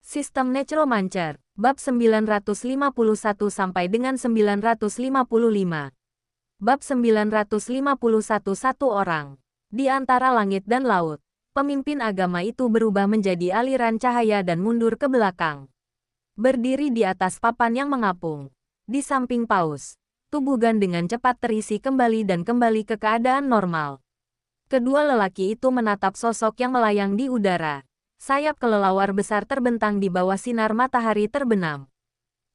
Sistem Necromancer, bab 951 sampai dengan 955. Bab 951 satu orang. Di antara langit dan laut, pemimpin agama itu berubah menjadi aliran cahaya dan mundur ke belakang. Berdiri di atas papan yang mengapung. Di samping paus, tubuh Gan dengan cepat terisi kembali dan kembali ke keadaan normal. Kedua lelaki itu menatap sosok yang melayang di udara. Sayap kelelawar besar terbentang di bawah sinar matahari terbenam.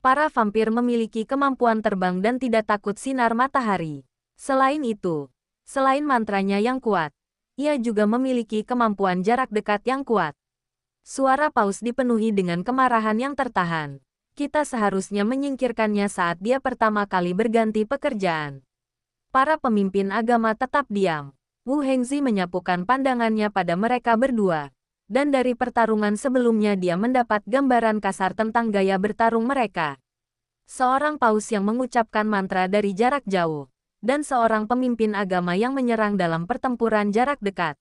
Para vampir memiliki kemampuan terbang dan tidak takut sinar matahari. Selain itu, selain mantranya yang kuat, ia juga memiliki kemampuan jarak dekat yang kuat. Suara paus dipenuhi dengan kemarahan yang tertahan. Kita seharusnya menyingkirkannya saat dia pertama kali berganti pekerjaan. Para pemimpin agama tetap diam. Wu Hengzi menyapukan pandangannya pada mereka berdua. Dan dari pertarungan sebelumnya dia mendapat gambaran kasar tentang gaya bertarung mereka. Seorang paus yang mengucapkan mantra dari jarak jauh, dan seorang pemimpin agama yang menyerang dalam pertempuran jarak dekat.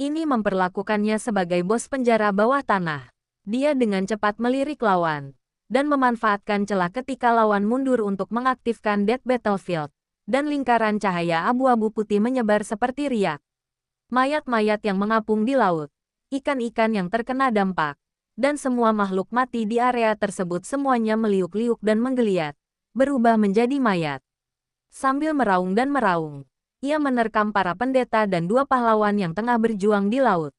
Ini memperlakukannya sebagai bos penjara bawah tanah. Dia dengan cepat melirik lawan, dan memanfaatkan celah ketika lawan mundur untuk mengaktifkan Death Battlefield, dan lingkaran cahaya abu-abu putih menyebar seperti riak. Mayat-mayat yang mengapung di laut, ikan-ikan yang terkena dampak, dan semua makhluk mati di area tersebut semuanya meliuk-liuk dan menggeliat, berubah menjadi mayat. Sambil meraung dan meraung, ia menerkam para pendeta dan dua pahlawan yang tengah berjuang di laut.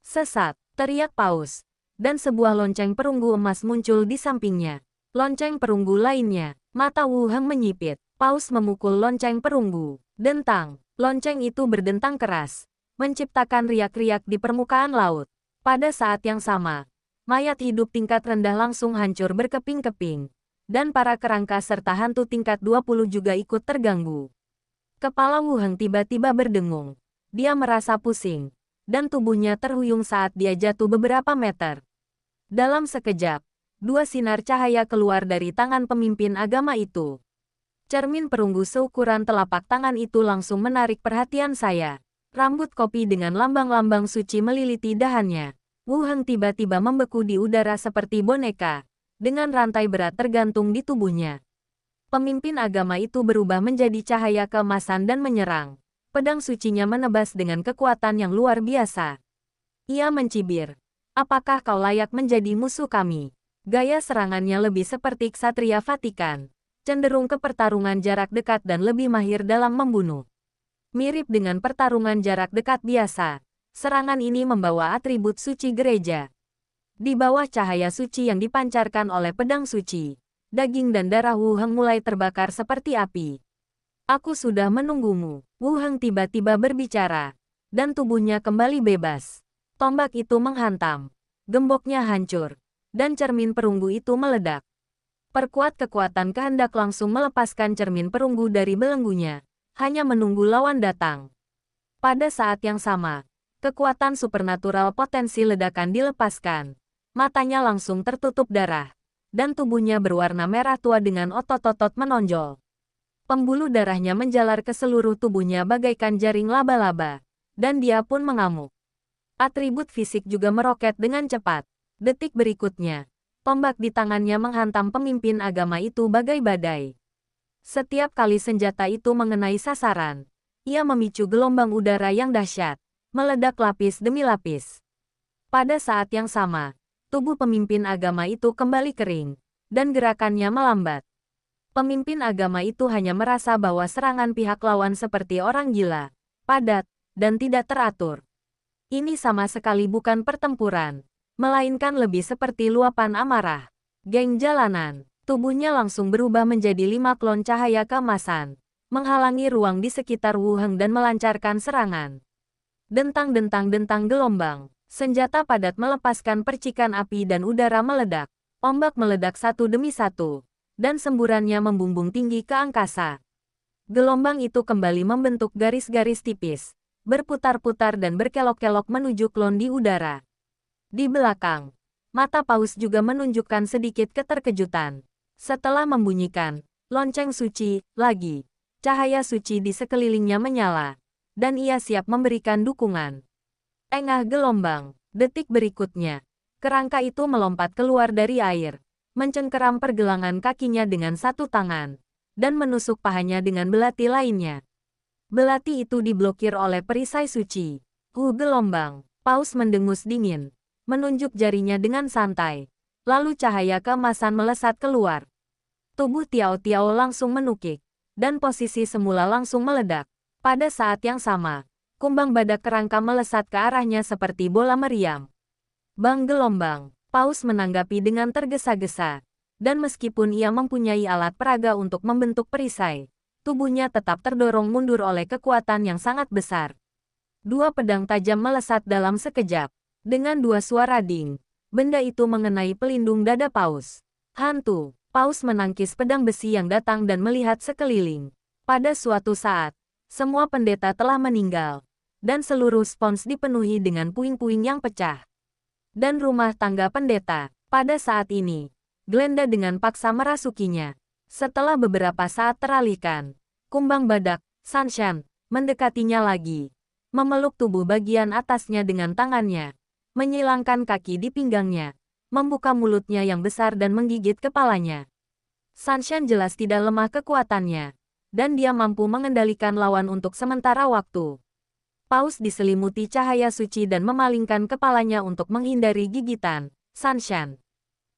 Sesat, teriak paus, dan sebuah lonceng perunggu emas muncul di sampingnya. Lonceng perunggu lainnya, mata Wu Heng menyipit, paus memukul lonceng perunggu. Dentang, lonceng itu berdentang keras, menciptakan riak-riak di permukaan laut. Pada saat yang sama, mayat hidup tingkat rendah langsung hancur berkeping-keping. Dan para kerangka serta hantu tingkat 20 juga ikut terganggu. Kepala Wu Heng tiba-tiba berdengung. Dia merasa pusing, dan tubuhnya terhuyung saat dia jatuh beberapa meter. Dalam sekejap, dua sinar cahaya keluar dari tangan pemimpin agama itu. Cermin perunggu seukuran telapak tangan itu langsung menarik perhatian saya. Rambut kopi dengan lambang-lambang suci meliliti dahannya. Wu Heng tiba-tiba membeku di udara seperti boneka, dengan rantai berat tergantung di tubuhnya. Pemimpin agama itu berubah menjadi cahaya keemasan dan menyerang. Pedang sucinya menebas dengan kekuatan yang luar biasa. Ia mencibir. Apakah kau layak menjadi musuh kami? Gaya serangannya lebih seperti Ksatria Vatikan, cenderung ke pertarungan jarak dekat dan lebih mahir dalam membunuh. Mirip dengan pertarungan jarak dekat biasa, serangan ini membawa atribut suci gereja. Di bawah cahaya suci yang dipancarkan oleh pedang suci, daging dan darah Wu Heng mulai terbakar seperti api. Aku sudah menunggumu. Wu Heng tiba-tiba berbicara, dan tubuhnya kembali bebas. Tombak itu menghantam, gemboknya hancur, dan cermin perunggu itu meledak. Perkuat kekuatan kehendak langsung melepaskan cermin perunggu dari belenggunya. Hanya menunggu lawan datang. Pada saat yang sama, kekuatan supernatural potensi ledakan dilepaskan. Matanya langsung tertutup darah, dan tubuhnya berwarna merah tua dengan otot-otot menonjol. Pembuluh darahnya menjalar ke seluruh tubuhnya bagaikan jaring laba-laba, dan dia pun mengamuk. Atribut fisik juga meroket dengan cepat. Detik berikutnya, tombak di tangannya menghantam pemimpin agama itu bagai badai. Setiap kali senjata itu mengenai sasaran, ia memicu gelombang udara yang dahsyat, meledak lapis demi lapis. Pada saat yang sama, tubuh pemimpin agama itu kembali kering, dan gerakannya melambat. Pemimpin agama itu hanya merasa bahwa serangan pihak lawan seperti orang gila, padat, dan tidak teratur. Ini sama sekali bukan pertempuran, melainkan lebih seperti luapan amarah. Geng jalanan. Tubuhnya langsung berubah menjadi 5 klon cahaya keemasan, menghalangi ruang di sekitar Wu Heng dan melancarkan serangan. Dentang-dentang-dentang gelombang, senjata padat melepaskan percikan api dan udara meledak. Ombak meledak satu demi satu, dan semburannya membumbung tinggi ke angkasa. Gelombang itu kembali membentuk garis-garis tipis, berputar-putar dan berkelok-kelok menuju klon di udara. Di belakang, mata paus juga menunjukkan sedikit keterkejutan. Setelah membunyikan lonceng suci lagi, cahaya suci di sekelilingnya menyala, dan ia siap memberikan dukungan. Engah gelombang, detik berikutnya, Kerangka itu melompat keluar dari air, mencengkeram pergelangan kakinya dengan satu tangan, dan menusuk pahanya dengan belati lainnya. Belati itu diblokir oleh perisai suci. Gelombang. Paus mendengus dingin, menunjuk jarinya dengan santai. Lalu cahaya keemasan melesat keluar. Tubuh Tiao Tiao langsung menukik, dan posisi semula langsung meledak. Pada saat yang sama, kumbang badak kerangka melesat ke arahnya seperti bola meriam. Bang gelombang. Paus menanggapi dengan tergesa-gesa. Dan meskipun ia mempunyai alat peraga untuk membentuk perisai, tubuhnya tetap terdorong mundur oleh kekuatan yang sangat besar. Dua pedang tajam melesat dalam sekejap. Dengan dua suara ding, benda itu mengenai pelindung dada Paus. Hantu. Paus menangkis pedang besi yang datang dan melihat sekeliling. Pada suatu saat, semua pendeta telah meninggal, dan seluruh spons dipenuhi dengan puing-puing yang pecah. Dan rumah tangga pendeta. Pada saat ini, Glenda dengan paksa merasukinya. Setelah beberapa saat teralihkan, kumbang badak, Sanshan, mendekatinya lagi. Memeluk tubuh bagian atasnya dengan tangannya. Menyilangkan kaki di pinggangnya. Membuka mulutnya yang besar dan menggigit kepalanya. Sanshan jelas tidak lemah kekuatannya. Dan dia mampu mengendalikan lawan untuk sementara waktu. Paus diselimuti cahaya suci dan memalingkan kepalanya untuk menghindari gigitan. Sanshan.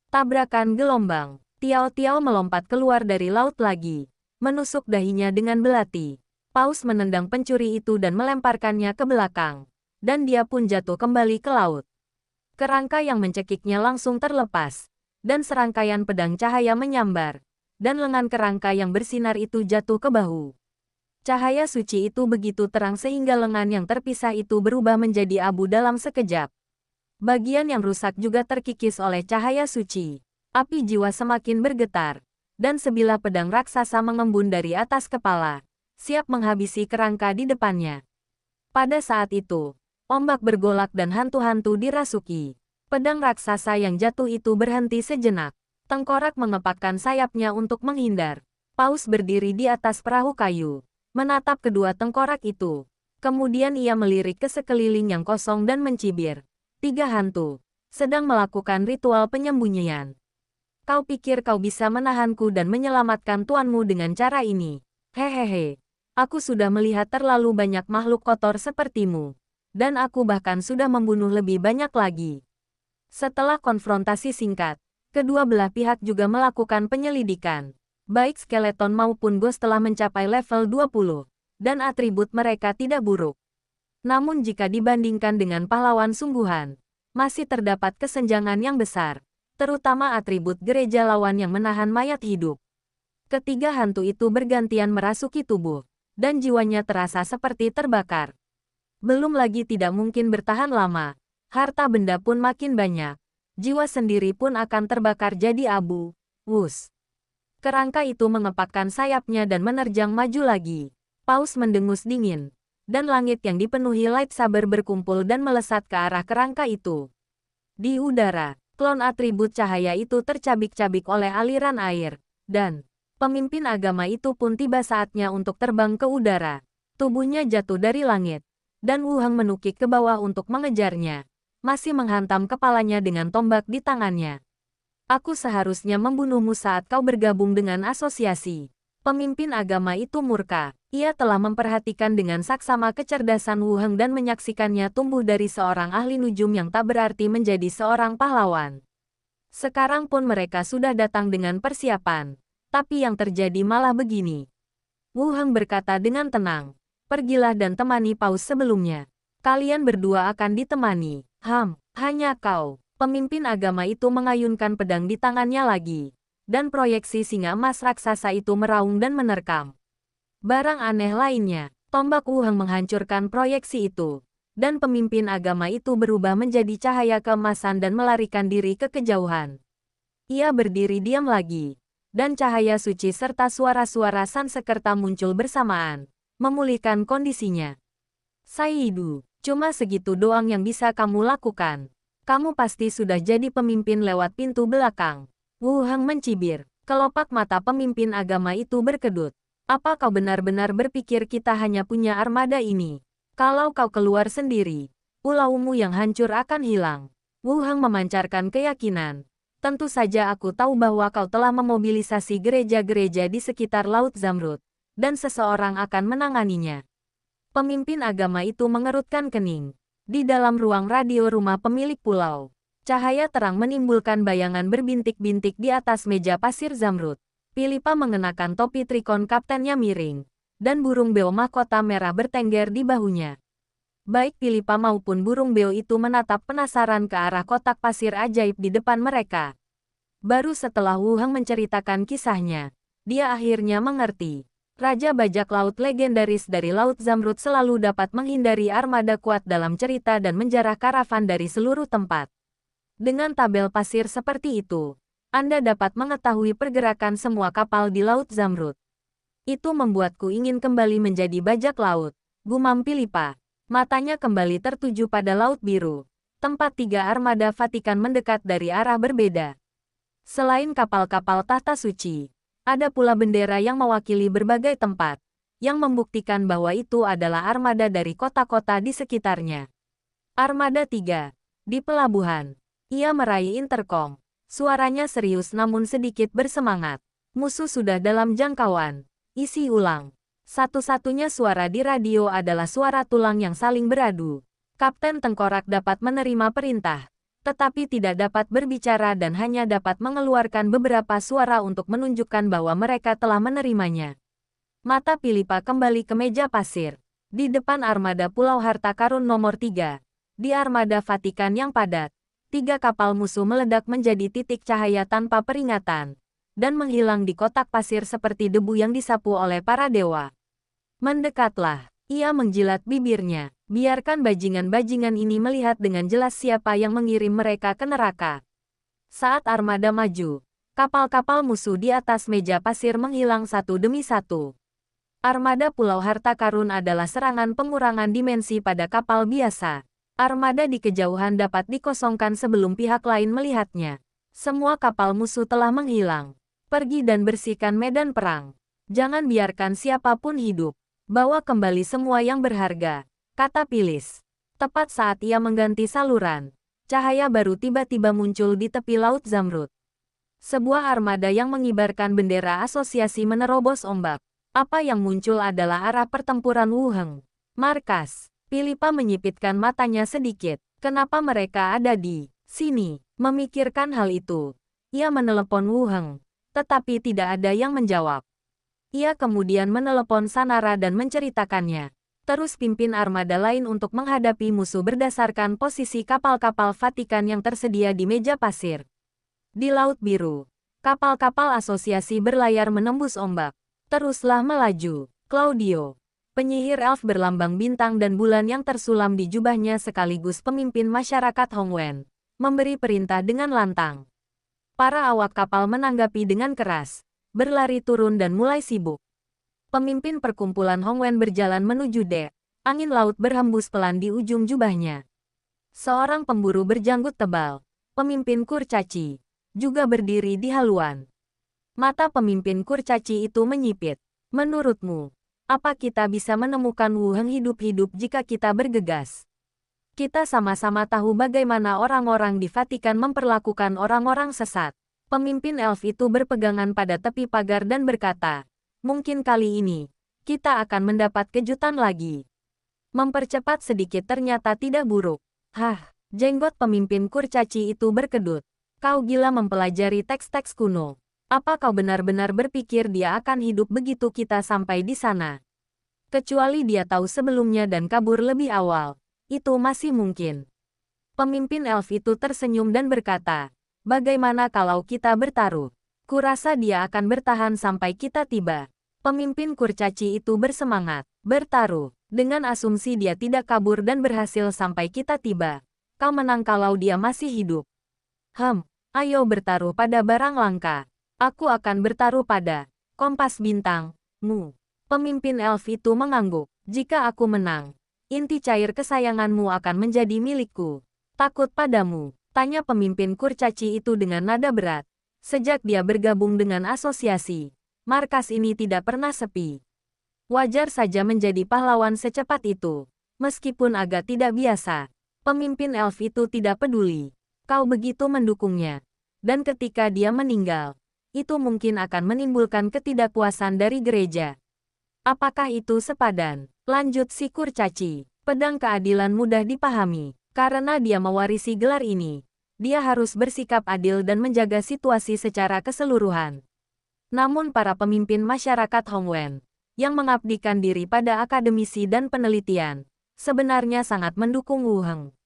Tabrakan gelombang. Tiao Tiao melompat keluar dari laut lagi. Menusuk dahinya dengan belati. Paus menendang pencuri itu dan melemparkannya ke belakang. Dan dia pun jatuh kembali ke laut. Kerangka yang mencekiknya langsung terlepas. Dan serangkaian pedang cahaya menyambar. Dan lengan kerangka yang bersinar itu jatuh ke bahu. Cahaya suci itu begitu terang sehingga lengan yang terpisah itu berubah menjadi abu dalam sekejap. Bagian yang rusak juga terkikis oleh cahaya suci. Api jiwa semakin bergetar, dan sebilah pedang raksasa mengembun dari atas kepala, siap menghabisi kerangka di depannya. Pada saat itu, ombak bergolak dan hantu-hantu dirasuki. Pedang raksasa yang jatuh itu berhenti sejenak. Tengkorak mengepakkan sayapnya untuk menghindar. Paus berdiri di atas perahu kayu, menatap kedua tengkorak itu. Kemudian ia melirik ke sekeliling yang kosong dan mencibir. Tiga hantu sedang melakukan ritual penyembunyian. Kau pikir kau bisa menahanku dan menyelamatkan tuanmu dengan cara ini? Hehehe. Aku sudah melihat terlalu banyak makhluk kotor sepertimu. Dan aku bahkan sudah membunuh lebih banyak lagi. Setelah konfrontasi singkat, kedua belah pihak juga melakukan penyelidikan. Baik skeleton maupun ghost telah mencapai level 20, dan atribut mereka tidak buruk. Namun jika dibandingkan dengan pahlawan sungguhan, masih terdapat kesenjangan yang besar, terutama atribut gereja lawan yang menahan mayat hidup. Ketiga hantu itu bergantian merasuki tubuh, dan jiwanya terasa seperti terbakar. Belum lagi tidak mungkin bertahan lama, harta benda pun makin banyak, jiwa sendiri pun akan terbakar jadi abu. Wus. Kerangka itu mengepakkan sayapnya dan menerjang maju lagi. Paus mendengus dingin, dan langit yang dipenuhi lightsaber berkumpul dan melesat ke arah kerangka itu. Di udara, klon atribut cahaya itu tercabik-cabik oleh aliran air, dan pemimpin agama itu pun tiba saatnya untuk terbang ke udara. Tubuhnya jatuh dari langit, dan Wu Heng menukik ke bawah untuk mengejarnya, masih menghantam kepalanya dengan tombak di tangannya. Aku seharusnya membunuhmu saat kau bergabung dengan asosiasi. Pemimpin agama itu murka. Ia telah memperhatikan dengan saksama kecerdasan Wu Heng dan menyaksikannya tumbuh dari seorang ahli nujum yang tak berarti menjadi seorang pahlawan. Sekarang pun mereka sudah datang dengan persiapan. Tapi yang terjadi malah begini. Wu Heng berkata dengan tenang. Pergilah dan temani Paus sebelumnya. Kalian berdua akan ditemani. Hanya kau. Pemimpin agama itu mengayunkan pedang di tangannya lagi, dan proyeksi singa emas raksasa itu meraung dan menerkam. Barang aneh lainnya, tombak Wu Heng menghancurkan proyeksi itu, dan pemimpin agama itu berubah menjadi cahaya keemasan dan melarikan diri ke kejauhan. Ia berdiri diam lagi, dan cahaya suci serta suara-suara Sansekerta muncul bersamaan, memulihkan kondisinya. Saidu, cuma segitu doang yang bisa kamu lakukan. Kamu pasti sudah jadi pemimpin lewat pintu belakang. Wu Heng mencibir. Kelopak mata pemimpin agama itu berkedut. Apa kau benar-benar berpikir kita hanya punya armada ini? Kalau kau keluar sendiri, pulaumu yang hancur akan hilang. Wu Heng memancarkan keyakinan. Tentu saja aku tahu bahwa kau telah memobilisasi gereja-gereja di sekitar Laut Zamrud, dan seseorang akan menanganinya. Pemimpin agama itu mengerutkan kening. Di dalam ruang radio rumah pemilik pulau, cahaya terang menimbulkan bayangan berbintik-bintik di atas meja pasir Zamrud. Philippa mengenakan topi trikon kaptennya miring, dan burung beo mahkota merah bertengger di bahunya. Baik Philippa maupun burung beo itu menatap penasaran ke arah kotak pasir ajaib di depan mereka. Baru setelah Wu Heng menceritakan kisahnya, dia akhirnya mengerti. Raja bajak laut legendaris dari Laut Zamrud selalu dapat menghindari armada kuat dalam cerita dan menjarah karavan dari seluruh tempat. Dengan tabel pasir seperti itu, Anda dapat mengetahui pergerakan semua kapal di Laut Zamrud. Itu membuatku ingin kembali menjadi bajak laut, gumam Philippa. Matanya kembali tertuju pada Laut Biru, tempat 3 armada Vatikan mendekat dari arah berbeda. Selain kapal-kapal tahta suci, ada pula bendera yang mewakili berbagai tempat, yang membuktikan bahwa itu adalah armada dari kota-kota di sekitarnya. Armada 3, di pelabuhan. Ia meraih interkom. Suaranya serius namun sedikit bersemangat. Musuh sudah dalam jangkauan. Isi ulang. Satu-satunya suara di radio adalah suara tulang yang saling beradu. Kapten Tengkorak dapat menerima perintah, tetapi tidak dapat berbicara dan hanya dapat mengeluarkan beberapa suara untuk menunjukkan bahwa mereka telah menerimanya. Mata Philippa kembali ke meja pasir. Di depan armada Pulau Harta Karun nomor 3, di armada Vatikan yang padat, 3 kapal musuh meledak menjadi titik cahaya tanpa peringatan, dan menghilang di kotak pasir seperti debu yang disapu oleh para dewa. Mendekatlah, ia menjilat bibirnya. Biarkan bajingan-bajingan ini melihat dengan jelas siapa yang mengirim mereka ke neraka. Saat armada maju, kapal-kapal musuh di atas meja pasir menghilang satu demi satu. Armada Pulau Harta Karun adalah serangan pengurangan dimensi pada kapal biasa. Armada di kejauhan dapat dikosongkan sebelum pihak lain melihatnya. Semua kapal musuh telah menghilang. Pergi dan bersihkan medan perang. Jangan biarkan siapapun hidup. Bawa kembali semua yang berharga, kata Phyllis. Tepat saat ia mengganti saluran, cahaya baru tiba-tiba muncul di tepi Laut Zamrud. Sebuah armada yang mengibarkan bendera asosiasi menerobos ombak. Apa yang muncul adalah arah pertempuran Wu Heng. Markas. Philippa menyipitkan matanya sedikit. Kenapa mereka ada di sini? Memikirkan hal itu, ia menelepon Wu Heng, tetapi tidak ada yang menjawab. Ia kemudian menelepon Sanara dan menceritakannya. Terus pimpin armada lain untuk menghadapi musuh berdasarkan posisi kapal-kapal Vatikan yang tersedia di meja pasir. Di Laut Biru, kapal-kapal asosiasi berlayar menembus ombak. Teruslah melaju. Claudio, penyihir elf berlambang bintang dan bulan yang tersulam di jubahnya sekaligus pemimpin masyarakat Hongwen, memberi perintah dengan lantang. Para awak kapal menanggapi dengan keras, berlari turun dan mulai sibuk. Pemimpin perkumpulan Hongwen berjalan menuju dek. Angin laut berhembus pelan di ujung jubahnya. Seorang pemburu berjanggut tebal, pemimpin kurcaci, juga berdiri di haluan. Mata pemimpin kurcaci itu menyipit. Menurutmu, apa kita bisa menemukan Wu Heng hidup-hidup jika kita bergegas? Kita sama-sama tahu bagaimana orang-orang di Vatikan memperlakukan orang-orang sesat. Pemimpin elf itu berpegangan pada tepi pagar dan berkata, mungkin kali ini, kita akan mendapat kejutan lagi. Mempercepat sedikit ternyata tidak buruk. Hah, jenggot pemimpin kurcaci itu berkedut. Kau gila mempelajari teks-teks kuno. Apa kau benar-benar berpikir dia akan hidup begitu kita sampai di sana? Kecuali dia tahu sebelumnya dan kabur lebih awal. Itu masih mungkin. Pemimpin elf itu tersenyum dan berkata, bagaimana kalau kita bertaruh? Kurasa dia akan bertahan sampai kita tiba. Pemimpin kurcaci itu bersemangat. Bertaruh. Dengan asumsi dia tidak kabur dan berhasil sampai kita tiba. Kau menang kalau dia masih hidup. Ayo bertaruh pada barang langka. Aku akan bertaruh pada kompas bintang-mu. Pemimpin elf itu mengangguk. Jika aku menang, inti cair kesayanganmu akan menjadi milikku. Takut padamu? Tanya pemimpin kurcaci itu dengan nada berat. Sejak dia bergabung dengan asosiasi, markas ini tidak pernah sepi. Wajar saja menjadi pahlawan secepat itu. Meskipun agak tidak biasa, pemimpin elf itu tidak peduli. Kau begitu mendukungnya. Dan ketika dia meninggal, itu mungkin akan menimbulkan ketidakpuasan dari gereja. Apakah itu sepadan? Lanjut si kurcaci. Pedang keadilan mudah dipahami. Karena dia mewarisi gelar ini, dia harus bersikap adil dan menjaga situasi secara keseluruhan. Namun para pemimpin masyarakat Hongwen, yang mengabdikan diri pada akademisi dan penelitian, sebenarnya sangat mendukung Wu Heng.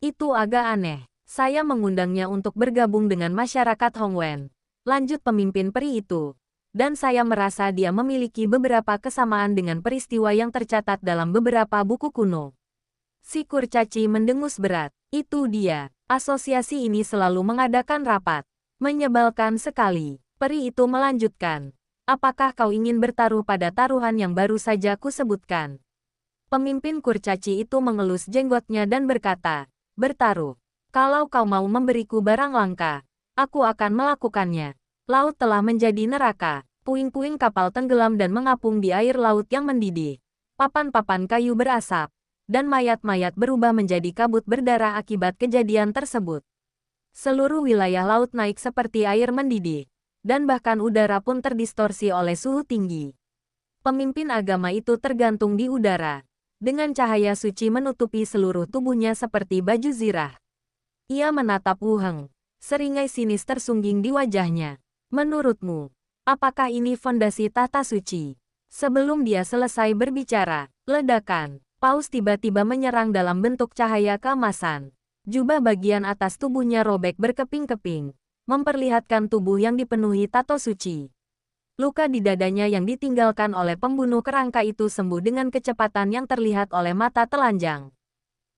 Itu agak aneh. Saya mengundangnya untuk bergabung dengan masyarakat Hongwen. Lanjut pemimpin peri itu. Dan saya merasa dia memiliki beberapa kesamaan dengan peristiwa yang tercatat dalam beberapa buku kuno. Si kurcaci mendengus berat. Itu dia. Asosiasi ini selalu mengadakan rapat. Menyebalkan sekali. Peri itu melanjutkan. Apakah kau ingin bertaruh pada taruhan yang baru saja kusebutkan? Pemimpin kurcaci itu mengelus jenggotnya dan berkata, bertaruh. Kalau kau mau memberiku barang langka, aku akan melakukannya. Laut telah menjadi neraka. Puing-puing kapal tenggelam dan mengapung di air laut yang mendidih. Papan-papan kayu berasap. Dan mayat-mayat berubah menjadi kabut berdarah akibat kejadian tersebut. Seluruh wilayah laut naik seperti air mendidih. Dan bahkan udara pun terdistorsi oleh suhu tinggi. Pemimpin agama itu tergantung di udara. Dengan cahaya suci menutupi seluruh tubuhnya seperti baju zirah. Ia menatap Wu Heng. Seringai sinis tersungging di wajahnya. Menurutmu, apakah ini fondasi tahta suci? Sebelum dia selesai berbicara, ledakan. Paus tiba-tiba menyerang dalam bentuk cahaya keemasan. Jubah bagian atas tubuhnya robek berkeping-keping, memperlihatkan tubuh yang dipenuhi tato suci. Luka di dadanya yang ditinggalkan oleh pembunuh kerangka itu sembuh dengan kecepatan yang terlihat oleh mata telanjang.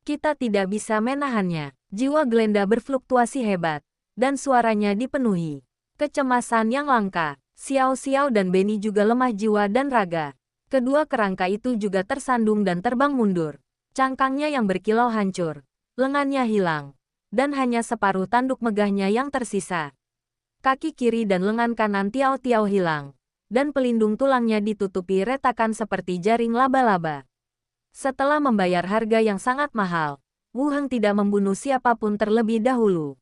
Kita tidak bisa menahannya. Jiwa Glenda berfluktuasi hebat, dan suaranya dipenuhi kecemasan yang langka. Xiao Xiao dan Benny juga lemah jiwa dan raga. Kedua kerangka itu juga tersandung dan terbang mundur. Cangkangnya yang berkilau hancur, lengannya hilang, dan hanya separuh tanduk megahnya yang tersisa. Kaki kiri dan lengan kanan Tiao Tiao hilang, dan pelindung tulangnya ditutupi retakan seperti jaring laba-laba. Setelah membayar harga yang sangat mahal, Wu Heng tidak membunuh siapapun terlebih dahulu.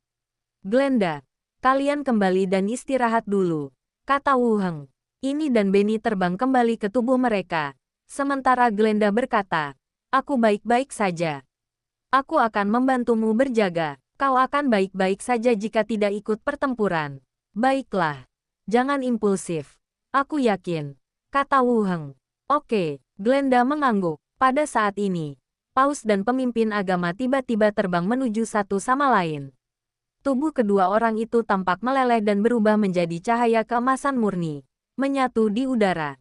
Glenda, kalian kembali dan istirahat dulu, kata Wu Heng. Ini dan Benny terbang kembali ke tubuh mereka. Sementara Glenda berkata, aku baik-baik saja. Aku akan membantumu berjaga. Kau akan baik-baik saja jika tidak ikut pertempuran. Baiklah. Jangan impulsif. Aku yakin, kata Wu Heng. Oke, Glenda mengangguk. Pada saat ini, Paus dan pemimpin agama tiba-tiba terbang menuju satu sama lain. Tubuh kedua orang itu tampak meleleh dan berubah menjadi cahaya keemasan murni, menyatu di udara.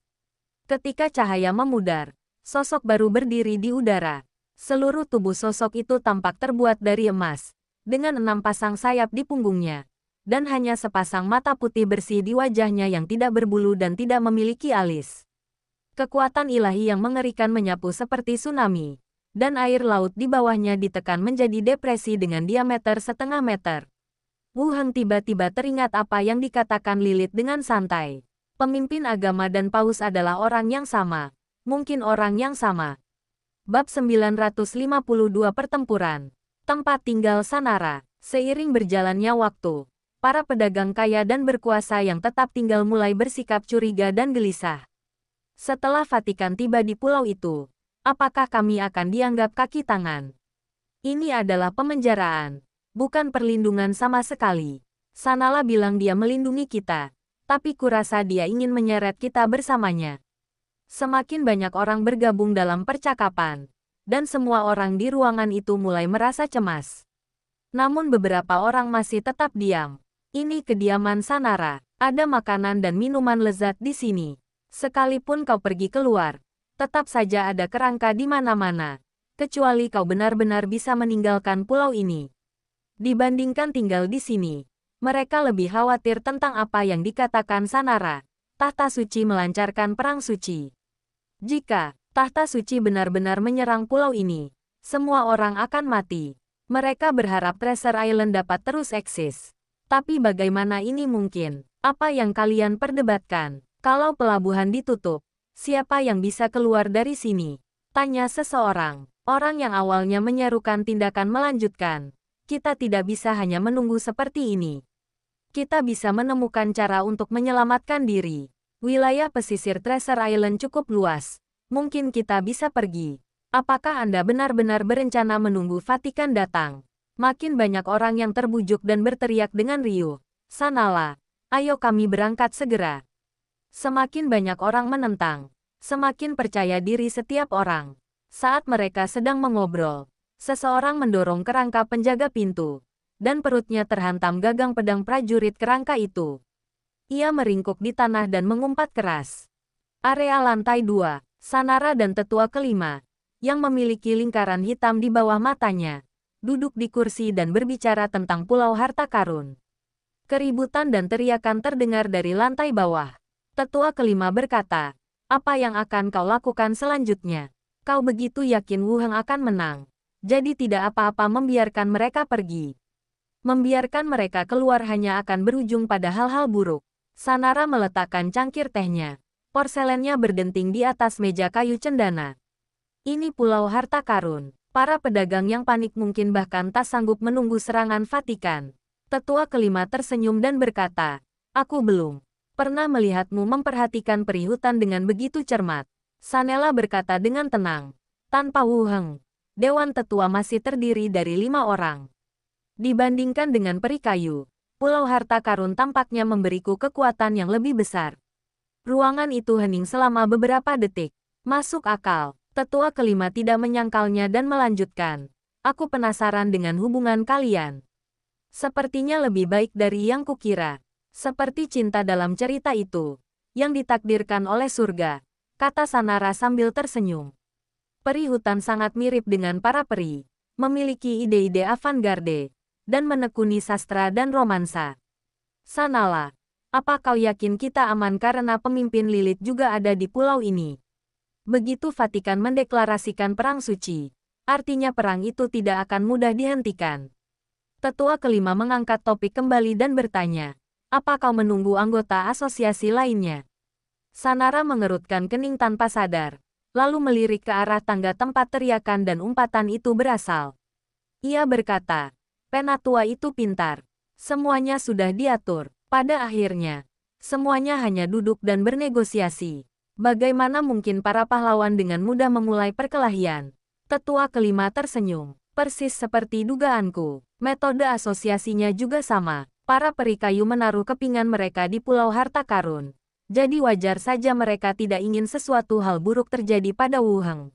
Ketika cahaya memudar, sosok baru berdiri di udara. Seluruh tubuh sosok itu tampak terbuat dari emas, dengan 6 pasang sayap di punggungnya, dan hanya sepasang mata putih bersih di wajahnya yang tidak berbulu dan tidak memiliki alis. Kekuatan ilahi yang mengerikan menyapu seperti tsunami, dan air laut di bawahnya ditekan menjadi depresi dengan diameter setengah meter. Wu Heng tiba-tiba teringat apa yang dikatakan Lilith dengan santai. Pemimpin agama dan Paus adalah orang yang sama. Mungkin orang yang sama. Bab 952 Pertempuran. Tempat tinggal Sanara. Seiring berjalannya waktu, para pedagang kaya dan berkuasa yang tetap tinggal mulai bersikap curiga dan gelisah. Setelah Vatikan tiba di pulau itu, apakah kami akan dianggap kaki tangan? Ini adalah pemenjaraan, bukan perlindungan sama sekali. Sanala bilang dia melindungi kita, tapi kurasa dia ingin menyeret kita bersamanya. Semakin banyak orang bergabung dalam percakapan, dan semua orang di ruangan itu mulai merasa cemas. Namun beberapa orang masih tetap diam. Ini kediaman Sanara, ada makanan dan minuman lezat di sini. Sekalipun kau pergi keluar, tetap saja ada kerangka di mana-mana, kecuali kau benar-benar bisa meninggalkan pulau ini. Dibandingkan tinggal di sini, mereka lebih khawatir tentang apa yang dikatakan Sanara. Tahta suci melancarkan perang suci. Jika tahta suci benar-benar menyerang pulau ini, semua orang akan mati. Mereka berharap Treasure Island dapat terus eksis. Tapi bagaimana ini mungkin? Apa yang kalian perdebatkan? Kalau pelabuhan ditutup, siapa yang bisa keluar dari sini? Tanya seseorang. Orang yang awalnya menyerukan tindakan melanjutkan. Kita tidak bisa hanya menunggu seperti ini. Kita bisa menemukan cara untuk menyelamatkan diri. Wilayah pesisir Treasure Island cukup luas. Mungkin kita bisa pergi. Apakah Anda benar-benar berencana menunggu Vatikan datang? Makin banyak orang yang terbujuk dan berteriak dengan riuh. Sanalah. Ayo kami berangkat segera. Semakin banyak orang menentang, semakin percaya diri setiap orang. Saat mereka sedang mengobrol, seseorang mendorong kerangka penjaga pintu, dan perutnya terhantam gagang pedang prajurit kerangka itu. Ia meringkuk di tanah dan mengumpat keras. Area lantai 2, Sanara dan tetua kelima, yang memiliki lingkaran hitam di bawah matanya, duduk di kursi dan berbicara tentang Pulau Harta Karun. Keributan dan teriakan terdengar dari lantai bawah. Tetua kelima berkata, apa yang akan kau lakukan selanjutnya? Kau begitu yakin Wu Heng akan menang. Jadi tidak apa-apa membiarkan mereka pergi. Membiarkan mereka keluar hanya akan berujung pada hal-hal buruk. Sanara meletakkan cangkir tehnya. Porselennya berdenting di atas meja kayu cendana. Ini Pulau Harta Karun. Para pedagang yang panik mungkin bahkan tak sanggup menunggu serangan Vatikan. Tetua kelima tersenyum dan berkata, aku belum pernah melihatmu memperhatikan perihutan dengan begitu cermat. Sanela berkata dengan tenang. Tanpa Wu Heng, Dewan Tetua masih terdiri dari 5 orang. Dibandingkan dengan peri kayu, Pulau Harta Karun tampaknya memberiku kekuatan yang lebih besar. Ruangan itu hening selama beberapa detik. Masuk akal. Tetua kelima tidak menyangkalnya dan melanjutkan. Aku penasaran dengan hubungan kalian. Sepertinya lebih baik dari yang kukira. Seperti cinta dalam cerita itu, yang ditakdirkan oleh surga, kata Sanara sambil tersenyum. Peri hutan sangat mirip dengan para peri, memiliki ide-ide avant-garde, dan menekuni sastra dan romansa. Sanala, apa kau yakin kita aman karena pemimpin Lilith juga ada di pulau ini? Begitu Vatikan mendeklarasikan perang suci, artinya perang itu tidak akan mudah dihentikan. Tetua kelima mengangkat topik kembali dan bertanya, apa kau menunggu anggota asosiasi lainnya? Sanara mengerutkan kening tanpa sadar, lalu melirik ke arah tangga tempat teriakan dan umpatan itu berasal. Ia berkata, penatua itu pintar. Semuanya sudah diatur. Pada akhirnya, semuanya hanya duduk dan bernegosiasi. Bagaimana mungkin para pahlawan dengan mudah memulai perkelahian? Tetua kelima tersenyum. Persis seperti dugaanku. Metode asosiasinya juga sama. Para peri kayu menaruh kepingan mereka di Pulau Harta Karun. Jadi wajar saja mereka tidak ingin sesuatu hal buruk terjadi pada Wu Heng.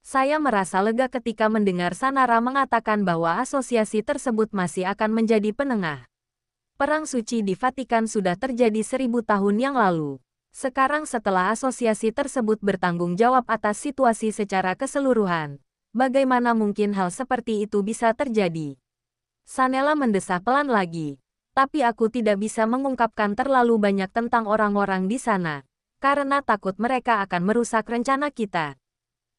Saya merasa lega ketika mendengar Sanara mengatakan bahwa asosiasi tersebut masih akan menjadi penengah. Perang suci di Vatikan sudah terjadi 1000 tahun yang lalu. Sekarang setelah asosiasi tersebut bertanggung jawab atas situasi secara keseluruhan, bagaimana mungkin hal seperti itu bisa terjadi? Sanela mendesah pelan lagi. Tapi aku tidak bisa mengungkapkan terlalu banyak tentang orang-orang di sana, karena takut mereka akan merusak rencana kita.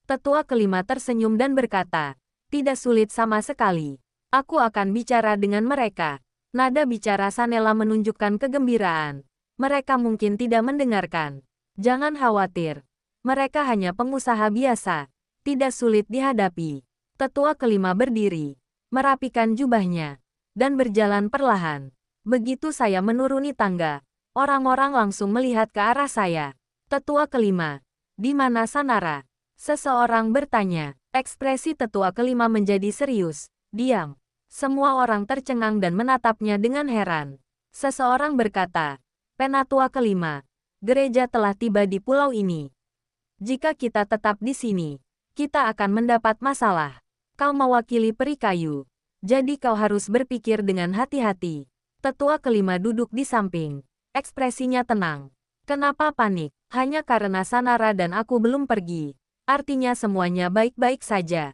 Tetua kelima tersenyum dan berkata, tidak sulit sama sekali. Aku akan bicara dengan mereka. Nada bicara Sanela menunjukkan kegembiraan. Mereka mungkin tidak mendengarkan. Jangan khawatir. Mereka hanya pengusaha biasa. Tidak sulit dihadapi. Tetua kelima berdiri, merapikan jubahnya, dan berjalan perlahan. Begitu saya menuruni tangga, orang-orang langsung melihat ke arah saya. Tetua kelima, di mana Sanara? Seseorang bertanya. Ekspresi tetua kelima menjadi serius. Diam. Semua orang tercengang dan menatapnya dengan heran. Seseorang berkata, penatua kelima, gereja telah tiba di pulau ini. Jika kita tetap di sini, kita akan mendapat masalah. Kau mewakili peri kayu, jadi kau harus berpikir dengan hati-hati. Tetua kelima duduk di samping. Ekspresinya tenang. Kenapa panik? Hanya karena Sanara dan aku belum pergi. Artinya semuanya baik-baik saja.